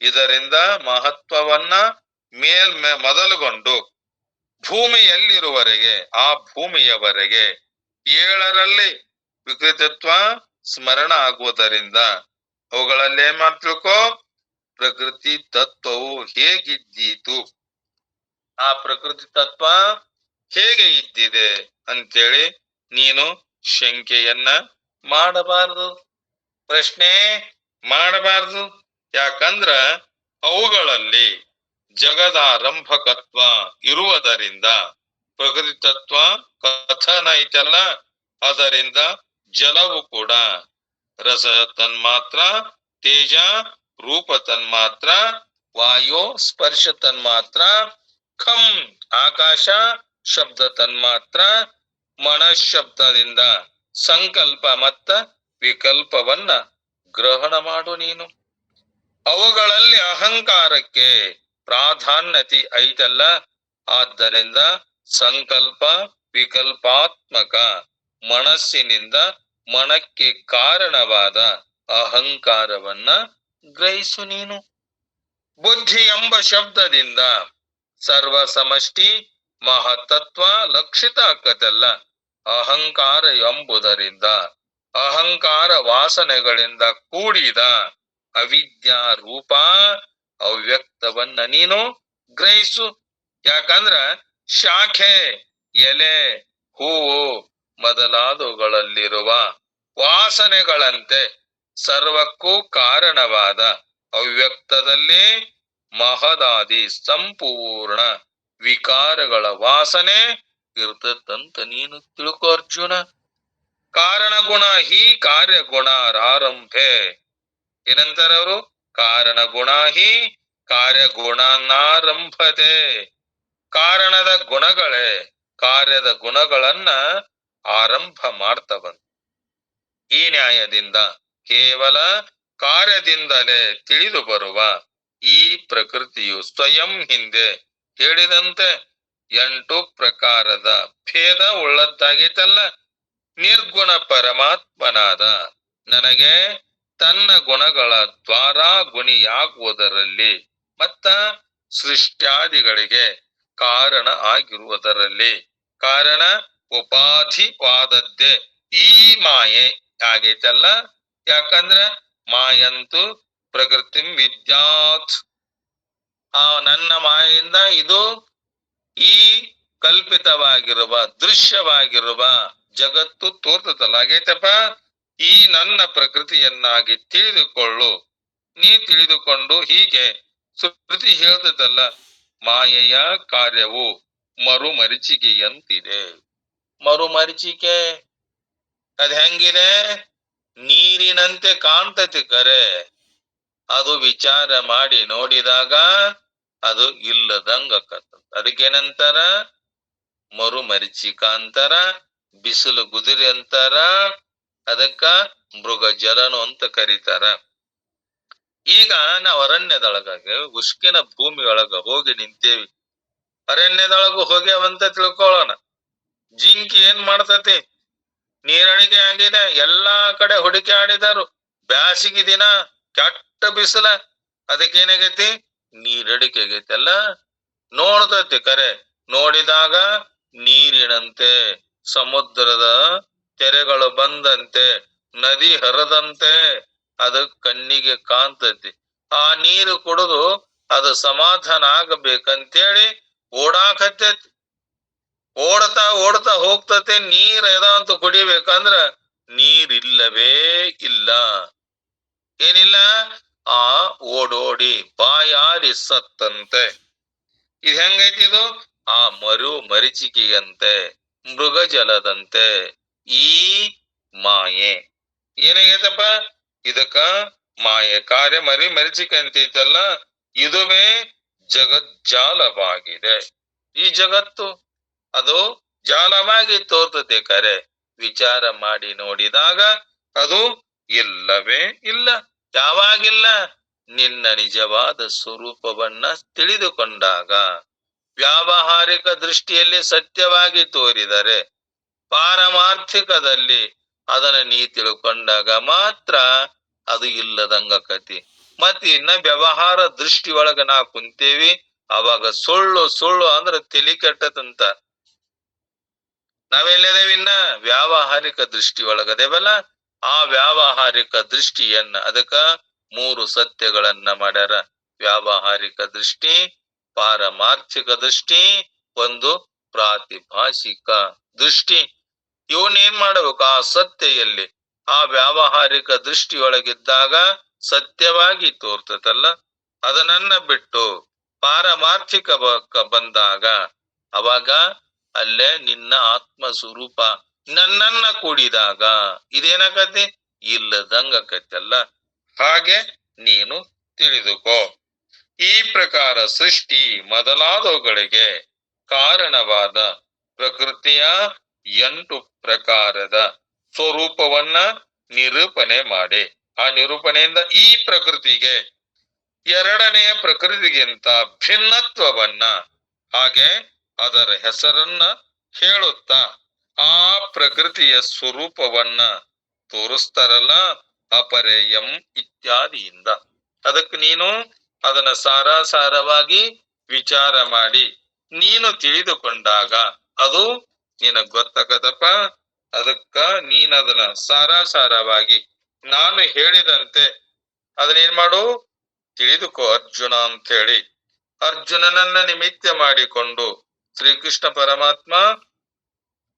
ಇದರಿಂದ ಮಹತ್ವವನ್ನ ಮೊದಲುಗೊಂಡು ಭೂಮಿಯಲ್ಲಿರುವವರೆಗೆ ಆ ಭೂಮಿಯವರೆಗೆ 7ರಲ್ಲಿ ವಿಕೃತಿತ್ವ ಸ್ಮರಣ ಆಗುವುದರಿಂದ ಅವುಗಳಲ್ಲಿ ಏನ್ ಮಾಡ್ತಿಳ್ಕೋ. ಪ್ರಕೃತಿ ತತ್ವವು ಹೇಗಿದ್ದೀತು, ಆ ಪ್ರಕೃತಿ ತತ್ವ ಹೇಗೆ ಇದ್ದಿದೆ ಅಂತೇಳಿ ನೀನು ಶಂಕೆಯನ್ನ ಮಾಡಬಾರದು, ಪ್ರಶ್ನೆ ಮಾಡಬಾರದು. ಯಾಕಂದ್ರ ಅವುಗಳಲ್ಲಿ ಜಗದಾರಂಭಕತ್ವ ಇರುವುದರಿಂದ ಪ್ರಕೃತಿ ತತ್ವ ಕಥನ ಐತಲ್ಲ, ಅದರಿಂದ ಜಲವು ಕೂಡ ರಸ ತನ್ಮಾತ್ರ, ತೇಜ ರೂಪ ತನ್ಮಾತ್ರ, ವಾಯು ಸ್ಪರ್ಶ ತನ್ಮಾತ್ರ, ಖಂ ಆಕಾಶ ಶಬ್ದ ತನ್ಮಾತ್ರ, ಮನಃಶಬ್ದದಿಂದ ಸಂಕಲ್ಪ ಮತ್ತ ವಿಕಲ್ಪವನ್ನ ಗ್ರಹಣ ಮಾಡು ನೀನು. ಅವುಗಳಲ್ಲಿ ಅಹಂಕಾರಕ್ಕೆ ಪ್ರಾಧಾನ್ಯತೆ ಐತಲ್ಲ, ಆದ್ದರಿಂದ ಸಂಕಲ್ಪ ವಿಕಲ್ಪಾತ್ಮಕ ಮನಸ್ಸಿನಿಂದ ಮನಕ್ಕೆ ಕಾರಣವಾದ ಅಹಂಕಾರವನ್ನ ಗ್ರಹಿಸು ನೀನು. ಬುದ್ಧಿ ಎಂಬ ಶಬ್ದದಿಂದ ಸರ್ವ ಸಮಷ್ಟಿ ಮಹತತ್ವ ಲಕ್ಷಿತ ಆಕತಲ್ಲ. ಅಹಂಕಾರ ಎಂಬುದರಿಂದ ಅಹಂಕಾರ ವಾಸನೆಗಳಿಂದ ಕೂಡಿದ ಅವಿದ್ಯಾ ರೂಪ ಅವ್ಯಕ್ತವನ್ನ ನೀನು ಗ್ರಹಿಸು. ಯಾಕಂದ್ರ ಶಾಖೆ, ಎಲೆ, ಹೂವು ಮೊದಲಾದವುಗಳಲ್ಲಿರುವ ವಾಸನೆಗಳಂತೆ ಸರ್ವಕ್ಕೂ ಕಾರಣವಾದ ಅವ್ಯಕ್ತದಲ್ಲಿ ಮಹದಾದಿ ಸಂಪೂರ್ಣ ವಿಕಾರಗಳ ವಾಸನೆ ಇರ್ತದಂತ ನೀನು ತಿಳ್ಕೊ ಅರ್ಜುನ. ಕಾರಣ ಗುಣ ಹಿ ಕಾರ್ಯ ಗುಣಾರಂಭೆ. ಏನಂತಾರ ಅವರು? ಕಾರಣ ಗುಣ ಹಿ ಕಾರ್ಯ ಗುಣನಾರಂಭತೆ. ಕಾರಣದ ಗುಣಗಳೇ ಕಾರ್ಯದ ಗುಣಗಳನ್ನ ಆರಂಭ ಮಾಡ್ತವಂತ. ಈ ನ್ಯಾಯದಿಂದ ಕೇವಲ ಕಾರ್ಯದಿಂದಲೇ ತಿಳಿದು ಬರುವ ಈ ಪ್ರಕೃತಿಯು ಸ್ವಯಂ ಹಿಂದೆ ಹೇಳಿದಂತೆ 8 ಪ್ರಕಾರದ ಭೇದ ಉಳ್ಳದ್ದಾಗಿತ್ತಲ್ಲ. ನಿರ್ಗುಣ ಪರಮಾತ್ಮನಾದ ನನಗೆ ತನ್ನ ಗುಣಗಳ ದ್ವಾರ ಗುಣಿಯಾಗುವುದರಲ್ಲಿ ಮತ್ತ ಸೃಷ್ಟ್ಯಾದಿಗಳಿಗೆ ಕಾರಣ ಆಗಿರುವುದರಲ್ಲಿ ಕಾರಣ ಉಪಾಧಿವಾದದ್ದೇ ಈ ಮಾಯೆ ಆಗೈತಲ್ಲ. ಯಾಕಂದ್ರ ಮಾಯಂತು ಪ್ರಕೃತಿ ವಿದ್ಯಾತ್. ಆ ನನ್ನ ಮಾಯೆಯಿಂದ ಇದು ಈ ಕಲ್ಪಿತವಾಗಿರುವ ದೃಶ್ಯವಾಗಿರುವ ಜಗತ್ತು ತೋರ್ತದಲ್ಲ, ಆಗೈತಪ್ಪ. ಈ ನನ್ನ ಪ್ರಕೃತಿಯನ್ನಾಗಿ ತಿಳಿದುಕೊಳ್ಳು. ನೀ ತಿಳಿದುಕೊಂಡು ಹೀಗೆ ಶ್ರುತಿ ಹೇಳ್ತದಲ್ಲ, ಮಾಯೆಯ ಕಾರ್ಯವು ಮರುಮರಿಚಿಕೆಯಂತಿದೆ. ಮರುಮರಿಚಿಕೆ ಅದ್ ಹೆಂಗಿದೆ? ನೀರಿನಂತೆ ಕಾಣ್ತತಿ ಕರೆ, ಅದು ವಿಚಾರ ಮಾಡಿ ನೋಡಿದಾಗ ಅದು ಇಲ್ಲದಂಗ ಆಕತ್ತ. ಅದಕ್ಕೇನಂತಾರ? ಮರುಮರಿಚಿಕ ಅಂತಾರ, ಬಿಸಿಲು ಗುದಿರಿ ಅಂತಾರ, ಅದಕ್ಕ ಮೃಗ ಜಲನು ಅಂತ ಕರೀತಾರ. ಈಗ ನಾವು ಅರಣ್ಯದೊಳಗ ಉಷ್ಕಿನ ಭೂಮಿಯೊಳಗ ಹೋಗಿ ನಿಂತೇವಿ. ಅರಣ್ಯದೊಳಗ ಹೋಗ್ಯಾವಂತ ತಿಳ್ಕೊಳ್ಳೋಣ. ಜಿಂಕಿ ಏನ್ ಮಾಡ್ತತಿ? ನೀರಡಿಕೆ ಆಗಿದೆ, ಎಲ್ಲಾ ಕಡೆ ಹುಡುಕಿ ಆಡಿದಾರು. ಬ್ಯಾಸಿಗೆ ದಿನ ಕೆಟ್ಟ ಬಿಸಿಲ, ಅದಕ್ಕೇನಾಗೈತಿ? ನೀರಡಿಕೆ ಆಗೈತಲ್ಲ. ನೋಡ್ತತಿ ಕರೆ, ನೋಡಿದಾಗ ನೀರಿನಂತೆ, ಸಮುದ್ರದ ತೆರೆಗಳು ಬಂದಂತೆ, ನದಿ ಹರದಂತೆ ಅದು ಕಣ್ಣಿಗೆ ಕಾಣ್ತತಿ. ಆ ನೀರು ಕುಡಿದು ಅದು ಸಮಾಧಾನ ಆಗಬೇಕಂತೇಳಿ ಓಡಾಕತ್ತೈತಿ. ಓಡ್ತಾ ಓಡ್ತಾ ಹೋಗ್ತತೆ. ನೀರ್ ಎದಾವಂತ ಕುಡಿಬೇಕಂದ್ರ ನೀರಿಲ್ಲವೇ ಇಲ್ಲ. ಏನಿಲ್ಲ, ಆ ಓಡೋಡಿ ಬಾಯಾರಿ ಸತ್ತಂತೆ. ಇದು ಹೆಂಗೈತಿ? ಇದು ಆ ಮರಿಚಿಕೆಯಂತೆ, ಮೃಗ ಜಲದಂತೆ ಈ ಮಾಯೆ ಏನಾಗೈತಪ್ಪ? ಇದಕ್ಕ ಮಾಯೆ ಕಾರ್ಯ ಮರಿಚಿಕೆ ಅಂತೈತಲ್ಲ, ಇದುವೇ ಜಗಜ್ಜಾಲವಾಗಿದೆ. ಈ ಜಗತ್ತು ಅದು ಜಾಲವಾಗಿ ತೋರ್ತತೆ ಕರೆ, ವಿಚಾರ ಮಾಡಿ ನೋಡಿದಾಗ ಅದು ಇಲ್ಲವೇ ಇಲ್ಲ. ಯಾವಾಗಿಲ್ಲ? ನಿನ್ನ ನಿಜವಾದ ಸ್ವರೂಪವನ್ನ ತಿಳಿದುಕೊಂಡಾಗ. ವ್ಯಾವಹಾರಿಕ ದೃಷ್ಟಿಯಲ್ಲಿ ಸತ್ಯವಾಗಿ ತೋರಿದರೆ, ಪಾರಮಾರ್ಥಿಕದಲ್ಲಿ ಅದನ್ನ ನೀ ತಿಳ್ಕೊಂಡಾಗ ಮಾತ್ರ ಅದು ಇಲ್ಲದಂಗಕತಿ. ಮತ್ ಇನ್ನ ವ್ಯವಹಾರ ದೃಷ್ಟಿ ಒಳಗ ನಾ ಕುಂತೇವಿ, ಅವಾಗ ಸುಳ್ಳು ಸುಳ್ಳು ಅಂದ್ರ ತಲಿ ಕೆಟ್ಟತಂತ. ನಾವೆಲ್ಲದೇವಿ ಇನ್ನ ವ್ಯಾವಹಾರಿಕ ದೃಷ್ಟಿ ಒಳಗದೇವಲ್ಲ. ಆ ವ್ಯಾವಹಾರಿಕ ದೃಷ್ಟಿಯನ್ನ, ಅದಕ್ಕ 3 ಸತ್ಯಗಳನ್ನ ಮಾಡ್ಯಾರ. ವ್ಯಾವಹಾರಿಕ ದೃಷ್ಟಿ, ಪಾರಮಾರ್ಥಿಕ ದೃಷ್ಟಿ, ಒಂದು ಪ್ರಾತಿಭಾಷಿಕ ದೃಷ್ಟಿ. ಇವನೇನ್ ಮಾಡಬೇಕು? ಆ ಸತ್ಯೆಯಲ್ಲಿ ಆ ವ್ಯಾವಹಾರಿಕ ದೃಷ್ಟಿಯೊಳಗಿದ್ದಾಗ ಸತ್ಯವಾಗಿ ತೋರ್ತತಲ್ಲ, ಅದನ್ನ ಬಿಟ್ಟು ಪಾರಮಾರ್ಥಿಕ ಬಂದಾಗ ಅವಾಗ ಅಲ್ಲೇ ನಿನ್ನ ಆತ್ಮ ಸ್ವರೂಪ ನನ್ನನ್ನ ಕೂಡಿದಾಗ ಇದೇನಾಗತ್ತೆ, ಇಲ್ಲದಂಗಕತ್ತಲ್ಲ. ಹಾಗೆ ನೀನು ತಿಳಿದುಕೋ. ಈ ಪ್ರಕಾರ ಸೃಷ್ಟಿ ಮೊದಲಾದವುಗಳಿಗೆ ಕಾರಣವಾದ ಪ್ರಕೃತಿಯ 8 ಪ್ರಕಾರದ ಸ್ವರೂಪವನ್ನ ನಿರೂಪಣೆ ಮಾಡಿ, ಆ ನಿರೂಪಣೆಯಿಂದ ಈ ಪ್ರಕೃತಿಗೆ ಎರಡನೆಯ ಪ್ರಕೃತಿಗಿಂತ ಭಿನ್ನತ್ವವನ್ನ, ಹಾಗೆ ಅದರ ಹೆಸರನ್ನ ಹೇಳುತ್ತಾ ಆ ಪ್ರಕೃತಿಯ ಸ್ವರೂಪವನ್ನ ತೋರಿಸ್ತಾರಲ್ಲ, ಅಪರೇಯಂ ಇತ್ಯಾದಿಯಿಂದ. ಅದಕ್ಕೆ ನೀನು ಅದನ್ನ ಸಾರಾಸಾರವಾಗಿ ವಿಚಾರ ಮಾಡಿ ನೀನು ತಿಳಿದುಕೊಂಡಾಗ ಅದು ನಿನಗ್ ಗೊತ್ತಾಗದಪ್ಪ. ಅದಕ್ಕ ನೀನದನ್ನ ಸಾರಾಸಾರವಾಗಿ ನಾನು ಹೇಳಿದಂತೆ ಅದನ್ನೇನ್ ಮಾಡು, ತಿಳಿದುಕೋ ಅರ್ಜುನ ಅಂತ ಹೇಳಿ ಅರ್ಜುನನನ್ನ ನಿಮಿತ್ತ ಮಾಡಿಕೊಂಡು ಶ್ರೀಕೃಷ್ಣ ಪರಮಾತ್ಮ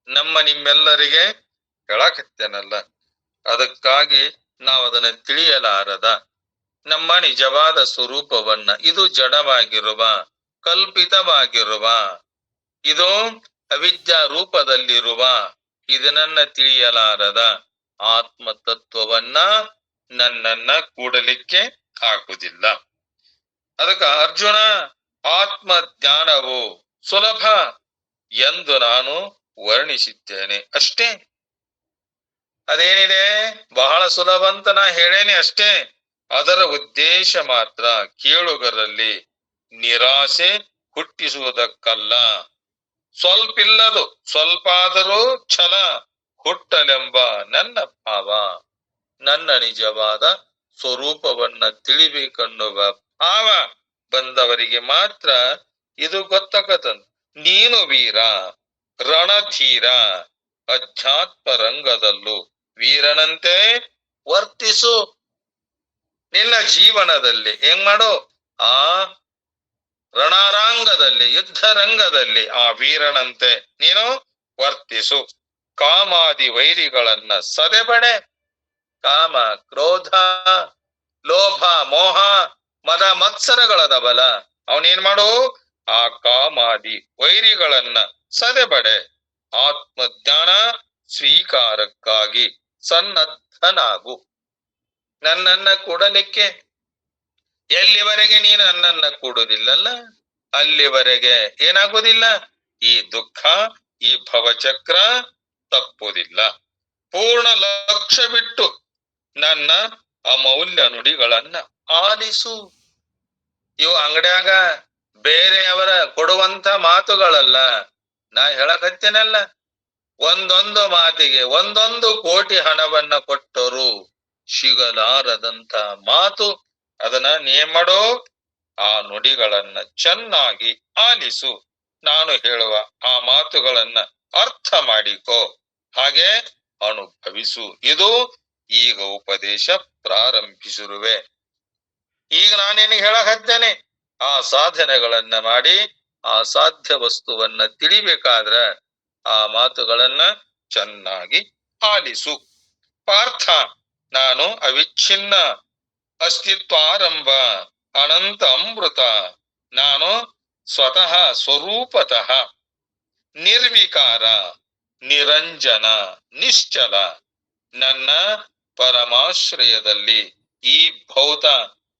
ನಮ್ಮ ನಿಮ್ಮೆಲ್ಲರಿಗೆ ಹೇಳಕತ್ತೇನಲ್ಲ. ಅದಕ್ಕಾಗಿ ನಾವು ಅದನ್ನ ತಿಳಿಯಲಾರದ ನಮ್ಮ ನಿಜವಾದ ಸ್ವರೂಪವನ್ನ, ಇದು ಜಡವಾಗಿರುವ ಕಲ್ಪಿತವಾಗಿರುವ ಇದು ಅವಿದ್ಯಾ ರೂಪದಲ್ಲಿರುವ ಇದನ್ನ ತಿಳಿಯಲಾರದ ಆತ್ಮ ತತ್ವವನ್ನ ನನ್ನನ್ನ ಕೂಡಲಿಕ್ಕೆ ಆಗುವುದಿಲ್ಲ. ಅದಕ್ಕ ಅರ್ಜುನ, ಆತ್ಮ ಜ್ಞಾನವು ಸುಲಭ ಎಂದು ನಾನು ವರ್ಣಿಸಿದ್ದೇನೆ ಅಷ್ಟೇ. ಅದೇನಿದೆ ಬಹಳ ಸುಲಭ ಅಂತ ನಾ ಹೇಳೇನೆ ಅಷ್ಟೇ. ಅದರ ಉದ್ದೇಶ ಮಾತ್ರ ಕೇಳುಗರಲ್ಲಿ ನಿರಾಸೆ ಹುಟ್ಟಿಸುವುದಕ್ಕಲ್ಲ. ಸ್ವಲ್ಪಿಲ್ಲದು ಸ್ವಲ್ಪಾದರೂ ಛಲ ಹುಟ್ಟಲೆಂಬ ನನ್ನ ಭಾವ. ನನ್ನ ನಿಜವಾದ ಸ್ವರೂಪವನ್ನ ತಿಳಿಬೇಕನ್ನುವ ಭಾವ ಬಂದವರಿಗೆ ಮಾತ್ರ ಇದು ಗೊತ್ತಾಗತ್ತಂತ. ನೀನು ವೀರ ರಣಧೀರ, ಅಧ್ಯಾತ್ಮ ರಂಗದಲ್ಲೂ ವೀರನಂತೆ ವರ್ತಿಸು. ನಿನ್ನ ಜೀವನದಲ್ಲಿ ಹೆಂಗ್ ಮಾಡು, ಆ ರಣರಂಗದಲ್ಲಿ ಯುದ್ಧ ರಂಗದಲ್ಲಿ ಆ ವೀರನಂತೆ ನೀನು ವರ್ತಿಸು. ಕಾಮಾದಿ ವೈರಿಗಳನ್ನ ಸದೆಬಡೆ. ಕಾಮ ಕ್ರೋಧ ಲೋಭ ಮೋಹ ಮದ ಮತ್ಸರಗಳದ ಬಲ, ಅವನೇನ್ ಮಾಡು, ಆ ಕಾಮಾದಿ ವೈರಿಗಳನ್ನ ಸದೆಬಡೆ. ಆತ್ಮಜ್ಞಾನ ಸ್ವೀಕಾರಕ್ಕಾಗಿ ಸನ್ನದ್ಧನಾಗು. ನನ್ನನ್ನ ಕೂಡಲಿಕ್ಕೆ ಎಲ್ಲಿವರೆಗೆ ನೀನು ನನ್ನನ್ನ ಕೂಡುವುದಿಲ್ಲಲ್ಲ ಅಲ್ಲಿವರೆಗೆ ಏನಾಗುವುದಿಲ್ಲ, ಈ ದುಃಖ ಈ ಭವಚಕ್ರ ತಪ್ಪುವುದಿಲ್ಲ. ಪೂರ್ಣ ಲಕ್ಷ್ಯ ಬಿಟ್ಟು ನನ್ನ ಅಮೂಲ್ಯ ನುಡಿಗಳನ್ನ ಆಲಿಸು. ಇವು ಅಂಗಡ್ಯಾಗ ಬೇರೆಯವರ ಕೊಡುವಂತ ಮಾತುಗಳಲ್ಲ, ನಾ ಹೇಳಕತ್ತೇನಲ್ಲ. ಒಂದೊಂದು ಮಾತಿಗೆ 1 ಕೋಟಿ ಹಣವನ್ನ ಕೊಟ್ಟರು ಸಿಗಲಾರದಂತ ಮಾತು. ಅದನ್ನ ನೇಮ್ ಮಾಡೋ, ಆ ನುಡಿಗಳನ್ನ ಚೆನ್ನಾಗಿ ಆಲಿಸು. ನಾನು ಹೇಳುವ ಆ ಮಾತುಗಳನ್ನ ಅರ್ಥ ಮಾಡಿಕೋ, ಹಾಗೆ ಅನುಭವಿಸು. ಇದು ಈಗ ಉಪದೇಶ ಪ್ರಾರಂಭಿಸಿರುವೆ. ಈಗ ನಾನೇನಿಗೆ ಹೇಳಕತ್ತೇನೆ, ಆ ಸಾಧನೆಗಳನ್ನ ಮಾಡಿ ಆ ಸಾಧ್ಯ ವಸ್ತುವನ್ನ ತಿಳಿಬೇಕಾದ್ರ ಆ ಮಾತುಗಳನ್ನ ಚೆನ್ನಾಗಿ ಆಲಿಸು. ಪಾರ್ಥ, ನಾನು ಅವಿಚ್ಛಿನ್ನ ಅಸ್ತಿತ್ವಾರಂಭ ಅನಂತ ಅಮೃತ. ನಾನು ಸ್ವತಃ ಸ್ವರೂಪತಃ ನಿರ್ವಿಕಾರ ನಿರಂಜನ ನಿಶ್ಚಲ. ನನ್ನ ಪರಮಾಶ್ರಯದಲ್ಲಿ ಈ ಭೌತ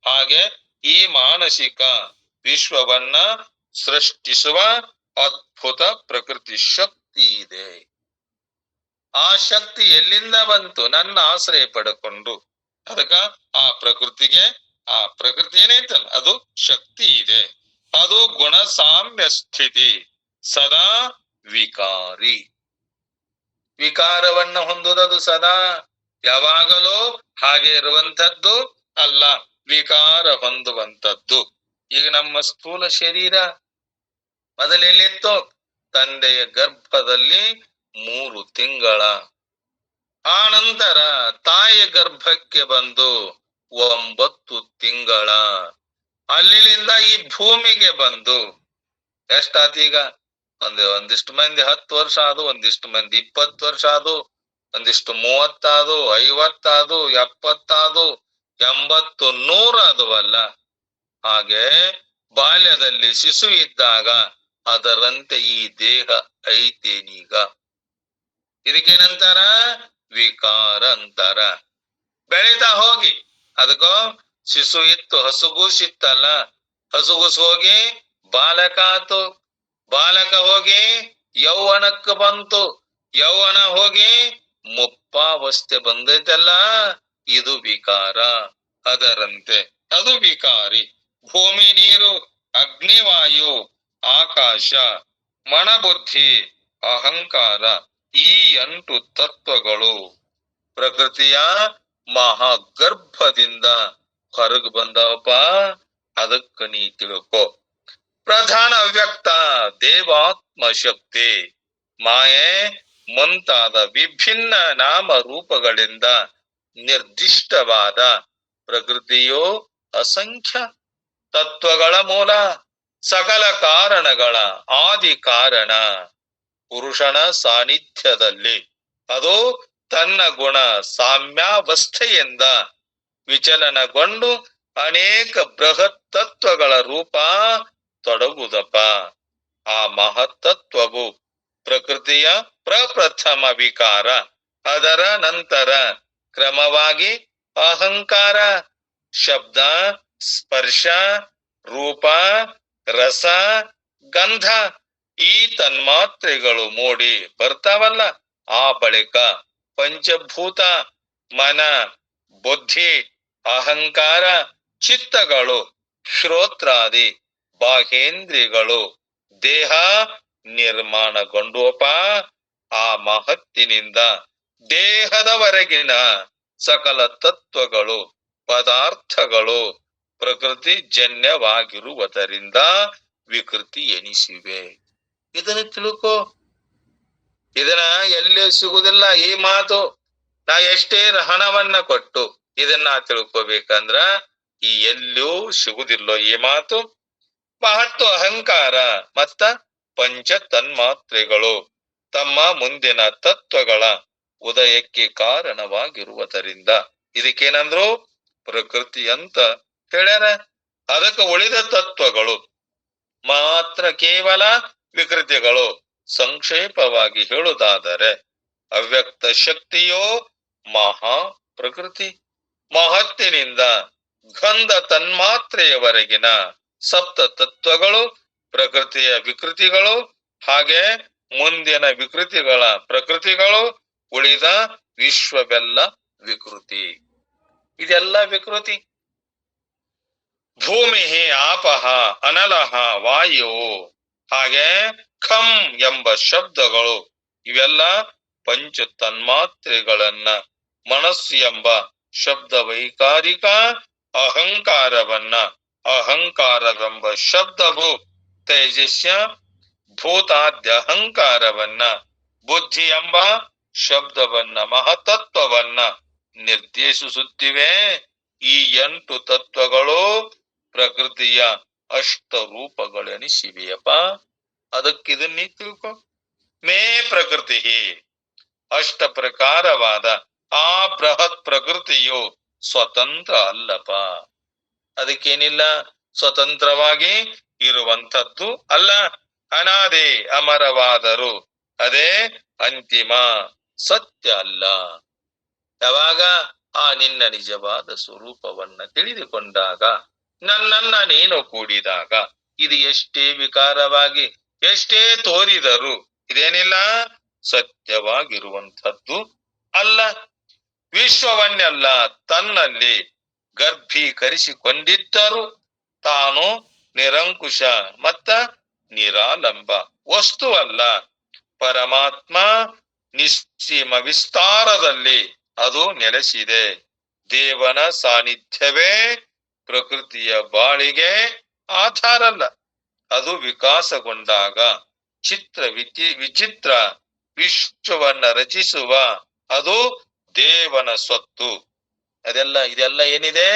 ಹಾಗೆ ಈ ಮಾನಸಿಕ ವಿಶ್ವವನ್ನ ಸೃಷ್ಟಿಸುವ ಅದ್ಭುತ ಪ್ರಕೃತಿ ಶಕ್ತಿ ಇದೆ. ಆ ಶಕ್ತಿ ಎಲ್ಲಿಂದ ಬಂತು? ನನ್ನ ಆಶ್ರಯ ಪಡ್ಕೊಂಡು. ಅದಕ್ಕ ಆ ಪ್ರಕೃತಿಗೆ, ಆ ಪ್ರಕೃತಿ ಏನೈತಲ್ಲ ಅದು ಶಕ್ತಿ ಇದೆ. ಅದು ಗುಣ ಸಾಮ್ಯ ಸ್ಥಿತಿ, ಸದಾ ವಿಕಾರಿ. ವಿಕಾರವನ್ನ ಹೊಂದುವುದು ಸದಾ ಯಾವಾಗಲೂ ಹಾಗೆ ಇರುವಂತದ್ದು ಅಲ್ಲ, ವಿಕಾರ ಹೊಂದುವಂತದ್ದು. ಈಗ ನಮ್ಮ ಸ್ಥೂಲ ಶರೀರ ಮೊದಲೆಲ್ಲಿತ್ತು? ತಂದೆಯ ಗರ್ಭದಲ್ಲಿ 3 ತಿಂಗಳ, ಆ ನಂತರ ತಾಯಿಯ ಗರ್ಭಕ್ಕೆ ಬಂದು 9 ತಿಂಗಳ, ಅಲ್ಲಿಂದ ಈ ಭೂಮಿಗೆ ಬಂದು ಎಷ್ಟಾತೀಗ? ಒಂದಿಷ್ಟು ಮಂದಿ 10 ವರ್ಷ ಆದು, ಒಂದಿಷ್ಟು ಮಂದಿ 20 ವರ್ಷ ಆದು, ಒಂದಿಷ್ಟು 30 ಆದು, 50 ಆದು, 70 ಆದು, 80, 100 ಆದುವಲ್ಲ. ಹಾಗೆ ಬಾಲ್ಯದಲ್ಲಿ ಶಿಶು ಇದ್ದಾಗ ಅದರಂತೆ ಈ ದೇಹ ಐತೇನೀಗ. ಇದಕ್ಕೇನಂತಾರ? ವಿಕಾರ ಅಂತಾರ. ಬೆಳೀತಾ ಹೋಗಿ ಅದಕ್ಕೋ ಶಿಶು ಇತ್ತು, ಹಸುಗೂಸ್ ಇತ್ತಲ್ಲ, ಹಸುಗೂಸ್ ಹೋಗಿ ಬಾಲಕ ಆತು, ಬಾಲಕ ಹೋಗಿ ಯೌವನಕ್ಕ ಬಂತು, ಯೌವನ ಹೋಗಿ ಮುಪ್ಪಾವಸ್ಥೆ ಬಂದೈತಲ್ಲ, ಇದು ವಿಕಾರ. ಅದರಂತೆ ಅದು ವಿಕಾರಿ. ಭೂಮಿ, ನೀರು, ಅಗ್ನಿವಾಯು, ಆಕಾಶ, ಮನಬುದ್ಧಿ, ಅಹಂಕಾರ, ಈ 8 ತತ್ವಗಳು ಪ್ರಕೃತಿಯ ಮಹಾಗರ್ಭದಿಂದ ಹೊರಗೆ ಬಂದವಪ್ಪ. ಅದಕ್ಕ ನೀ ತಿಳ್ಕೊ. ಪ್ರಧಾನ ಅವ್ಯಕ್ತ ದೇವಾತ್ಮ ಶಕ್ತಿ, ಮಾಯೆ ಮುಂತಾದ ವಿಭಿನ್ನ ನಾಮ ರೂಪಗಳಿಂದ ನಿರ್ದಿಷ್ಟವಾದ ಪ್ರಕೃತಿಯು ಅಸಂಖ್ಯ ತತ್ವಗಳ ಮೂಲ, ಸಕಲ ಕಾರಣಗಳ ಆದಿ ಕಾರಣ. ಪುರುಷನ ಸಾನ್ನಿಧ್ಯದಲ್ಲಿ ಅದು ತನ್ನ ಗುಣ ಸಾಮ್ಯಾವಸ್ಥೆಯಿಂದ ವಿಚಲನಗೊಂಡು ಅನೇಕ ಬೃಹತ್ ತತ್ವಗಳ ರೂಪ ತೊಡಗುದಪ್ಪ. ಆ ಮಹತ್ತತ್ವವು ಪ್ರಕೃತಿಯ ಪ್ರಪ್ರಥಮ ವಿಕಾರ. ಅದರ ನಂತರ ಕ್ರಮವಾಗಿ ಅಹಂಕಾರ, ಶಬ್ದ, ಸ್ಪರ್ಶ, ರೂಪ, ರಸ, ಗಂಧ, ಈ ತನ್ಮಾತ್ರೆಗಳು ಮೂಡಿ ಬರ್ತಾವಲ್ಲ, ಆ ಬಳಿಕ ಪಂಚಭೂತ, ಮನ, ಬುದ್ಧಿ, ಅಹಂಕಾರ, ಚಿತ್ತಗಳು, ಶ್ರೋತ್ರಾದಿ ಬಾಹೇಂದ್ರಿಯಗಳು ದೇಹ ನಿರ್ಮಾಣಗೊಂಡುವಪ. ಆ ಮಹತ್ತಿನಿಂದ ದೇಹದವರೆಗಿನ ಸಕಲ ತತ್ವಗಳು, ಪದಾರ್ಥಗಳು ಪ್ರಕೃತಿ ಜನ್ಯವಾಗಿರುವುದರಿಂದ ವಿಕೃತಿ ಎನಿಸಿವೆ. ಇದನ್ನ ತಿಳ್ಕೋ. ಇದನ್ನ ಎಲ್ಲಿ ಸಿಗುದಿಲ್ಲ ಈ ಮಾತು. ನಾ ಎಷ್ಟೇ ಹಣವನ್ನ ಕೊಟ್ಟು ಇದನ್ನ ತಿಳ್ಕೋಬೇಕಂದ್ರ ಈ ಎಲ್ಲೂ ಸಿಗುದಿಲ್ಲೋ ಈ ಮಾತು. ಮಹತ್ತು ಅಹಂಕಾರ ಮತ್ತ ಪಂಚ ತನ್ಮಾತ್ರೆಗಳು ತಮ್ಮ ಮುಂದಿನ ತತ್ವಗಳ ಉದಯಕ್ಕೆ ಕಾರಣವಾಗಿರುವುದರಿಂದ ಇದಕ್ಕೇನಂದ್ರು ಪ್ರಕೃತಿ ಅಂತ ಹೇಳ್ಯಾರ. ಅದಕ್ಕೆ ಉಳಿದ ತತ್ವಗಳು ಮಾತ್ರ ಕೇವಲ ವಿಕೃತಿಗಳು. ಸಂಕ್ಷೇಪವಾಗಿ ಹೇಳುವುದಾದರೆ ಅವ್ಯಕ್ತ ಶಕ್ತಿಯೋ ಮಹಾ ಪ್ರಕೃತಿ. ಮಹತ್ತಿನಿಂದ ಗಂಧ ತನ್ಮಾತ್ರೆಯವರೆಗಿನ ಸಪ್ತ ತತ್ವಗಳು ಪ್ರಕೃತಿಯ ವಿಕೃತಿಗಳು. ಹಾಗೆ ಮುಂದಿನ ವಿಕೃತಿಗಳ ಪ್ರಕೃತಿಗಳು. ಉಳಿದ ವಿಶ್ವವೆಲ್ಲ ವಿಕೃತಿ. ಇದೆಲ್ಲ ವಿಕೃತಿ. ಭೂಮಿ, ಆಪಹ, ಅನಲಹ, ವಾಯು, ಹಾಗೆ ಖಂ ಎಂಬ ಶಬ್ದಗಳು ಇವೆಲ್ಲ ಪಂಚ ತನ್ಮಾತ್ರೆಗಳನ್ನ, ಮನಸ್ಸು ಎಂಬ ಶಬ್ದ ವೈಕಾರಿಕ ಅಹಂಕಾರವನ್ನ, ಅಹಂಕಾರವೆಂಬ ಶಬ್ದವು ತೇಜಸ್ಯ ಭೂತಾದ್ಯ ಅಹಂಕಾರವನ್ನ, ಬುದ್ಧಿ ಎಂಬ ಶಬ್ದವನ್ನ, ಮಹತತ್ವವನ್ನ ನಿರ್ದೇಶಿಸುತ್ತಿವೆ. ಈ 8 ತತ್ವಗಳು ಪ್ರಕೃತಿಯ ಅಷ್ಟ ರೂಪಗಳೆನಿಸಿವೆಯಪ್ಪ. ಅದಕ್ಕಿದನ್ನೇ ತಿಳ್ಕೊ. ಮೇ ಪ್ರಕೃತಿ ಅಷ್ಟ ಪ್ರಕಾರವಾದ ಆ ಬೃಹತ್ ಪ್ರಕೃತಿಯು ಸ್ವತಂತ್ರ ಅಲ್ಲಪ. ಅದಕ್ಕೇನಿಲ್ಲ, ಸ್ವತಂತ್ರವಾಗಿ ಇರುವಂಥದ್ದು ಅಲ್ಲ. ಅನಾದಿ ಅಮರವಾದರೂ ಅದೇ ಅಂತಿಮ ಸತ್ಯ ಅಲ್ಲ. ಯಾವಾಗ ಆ ನಿನ್ನ ನಿಜವಾದ ಸ್ವರೂಪವನ್ನ ತಿಳಿದುಕೊಂಡಾಗ, ನನ್ನನ್ನ ನೀನು ಕೂಡಿದಾಗ, ಇದು ಎಷ್ಟೇ ವಿಕಾರವಾಗಿ ಎಷ್ಟೇ ತೋರಿದರೂ ಇದೇನಿಲ್ಲ, ಸತ್ಯವಾಗಿರುವಂಥದ್ದು ಅಲ್ಲ. ವಿಶ್ವವನ್ನೆಲ್ಲ ತನ್ನಲ್ಲಿ ಗರ್ಭೀಕರಿಸಿಕೊಂಡಿದ್ದರೂ ತಾನು ನಿರಂಕುಶ ಮತ್ತ ನಿರಾಲಂಬ ವಸ್ತುವಲ್ಲ. ಪರಮಾತ್ಮ ನಿಶ್ಚಿಮ ವಿಸ್ತಾರದಲ್ಲಿ ಅದು ನೆಲೆಸಿದೆ. ದೇವನ ಸಾನ್ನಿಧ್ಯವೇ ಪ್ರಕೃತಿಯ ಬಾಳಿಗೆ ಆಧಾರ ಅಲ್ಲ. ಅದು ವಿಕಾಸಗೊಂಡಾಗ ವಿಚಿತ್ರ ವಿಶ್ವವನ್ನ ರಚಿಸುವ ಅದು ದೇವನ ಸ್ವತ್ತು. ಇದೆಲ್ಲ ಏನಿದೆ,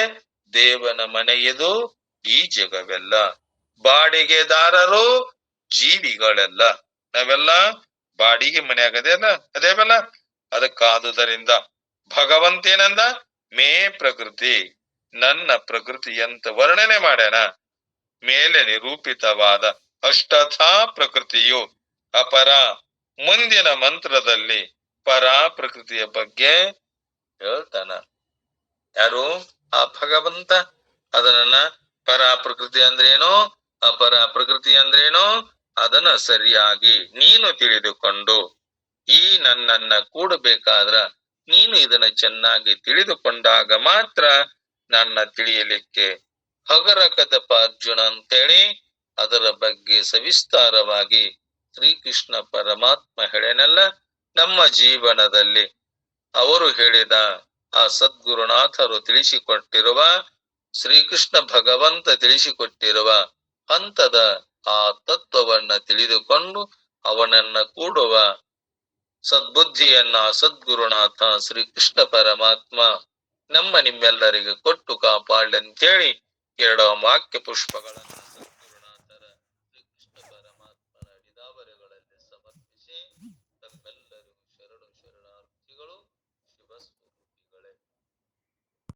ದೇವನ ಮನೆಯದು ಈ ಜಗವೆಲ್ಲ. ಬಾಡಿಗೆದಾರರು ಜೀವಿಗಳೆಲ್ಲ. ನಾವೆಲ್ಲ ಬಾಡಿಗೆ ಮನೆ ಆಗದೆಲ್ಲ ಅದೇವಲ್ಲ. ಅದಕ್ಕಾದುದರಿಂದ ಭಗವಂತೇನಂದ, ಮೇ ಪ್ರಕೃತಿ, ನನ್ನ ಪ್ರಕೃತಿ ಅಂತ ವರ್ಣನೆ ಮಾಡ್ಯಾನ. ಮೇಲೆ ನಿರೂಪಿತವಾದ ಅಷ್ಟಥಾ ಪ್ರಕೃತಿಯು ಅಪರ. ಮುಂದಿನ ಮಂತ್ರದಲ್ಲಿ ಪರಾ ಪ್ರಕೃತಿಯ ಬಗ್ಗೆ ಹೇಳ್ತಾನ. ಯಾರು? ಆ ಭಗವಂತ. ಅದನ್ನ ಪರಾ ಪ್ರಕೃತಿ ಅಂದ್ರೇನು, ಅಪರ ಪ್ರಕೃತಿ ಅಂದ್ರೇನು, ಅದನ್ನ ಸರಿಯಾಗಿ ನೀನು ತಿಳಿದುಕೊಂಡು ಈ ನನ್ನನ್ನ ಕೂಡಬೇಕಾದ್ರ ನೀನು ಇದನ್ನ ಚೆನ್ನಾಗಿ ತಿಳಿದುಕೊಂಡಾಗ ಮಾತ್ರ ನನ್ನ ತಿಳಿಯಲಿಕ್ಕೆ ಹಗರಕದಪ ಅರ್ಜುನ ಅಂತೇಳಿ ಅದರ ಬಗ್ಗೆ ಸವಿಸ್ತಾರವಾಗಿ ಶ್ರೀಕೃಷ್ಣ ಪರಮಾತ್ಮ ಹೇಳೇನಲ್ಲ. ನಮ್ಮ ಜೀವನದಲ್ಲಿ ಅವರು ಹೇಳಿದ ಆ ಸದ್ಗುರುನಾಥರು ತಿಳಿಸಿಕೊಟ್ಟಿರುವ, ಶ್ರೀಕೃಷ್ಣ ಭಗವಂತ ತಿಳಿಸಿಕೊಟ್ಟಿರುವ ಹಂತದ ಆ ತತ್ವವನ್ನ ತಿಳಿದುಕೊಂಡು ಅವನನ್ನ ಕೂಡುವ ಸದ್ಬುದ್ಧಿಯನ್ನ ಸದ್ಗುರುನಾಥ ಶ್ರೀಕೃಷ್ಣ ಪರಮಾತ್ಮ ನಮ್ಮ ನಿಮ್ಮೆಲ್ಲರಿಗೆ ಕೊಟ್ಟು ಕಾಪಾಡಂತೇಳಿ 2 ವಾಕ್ಯ ಪುಷ್ಪಗಳನ್ನು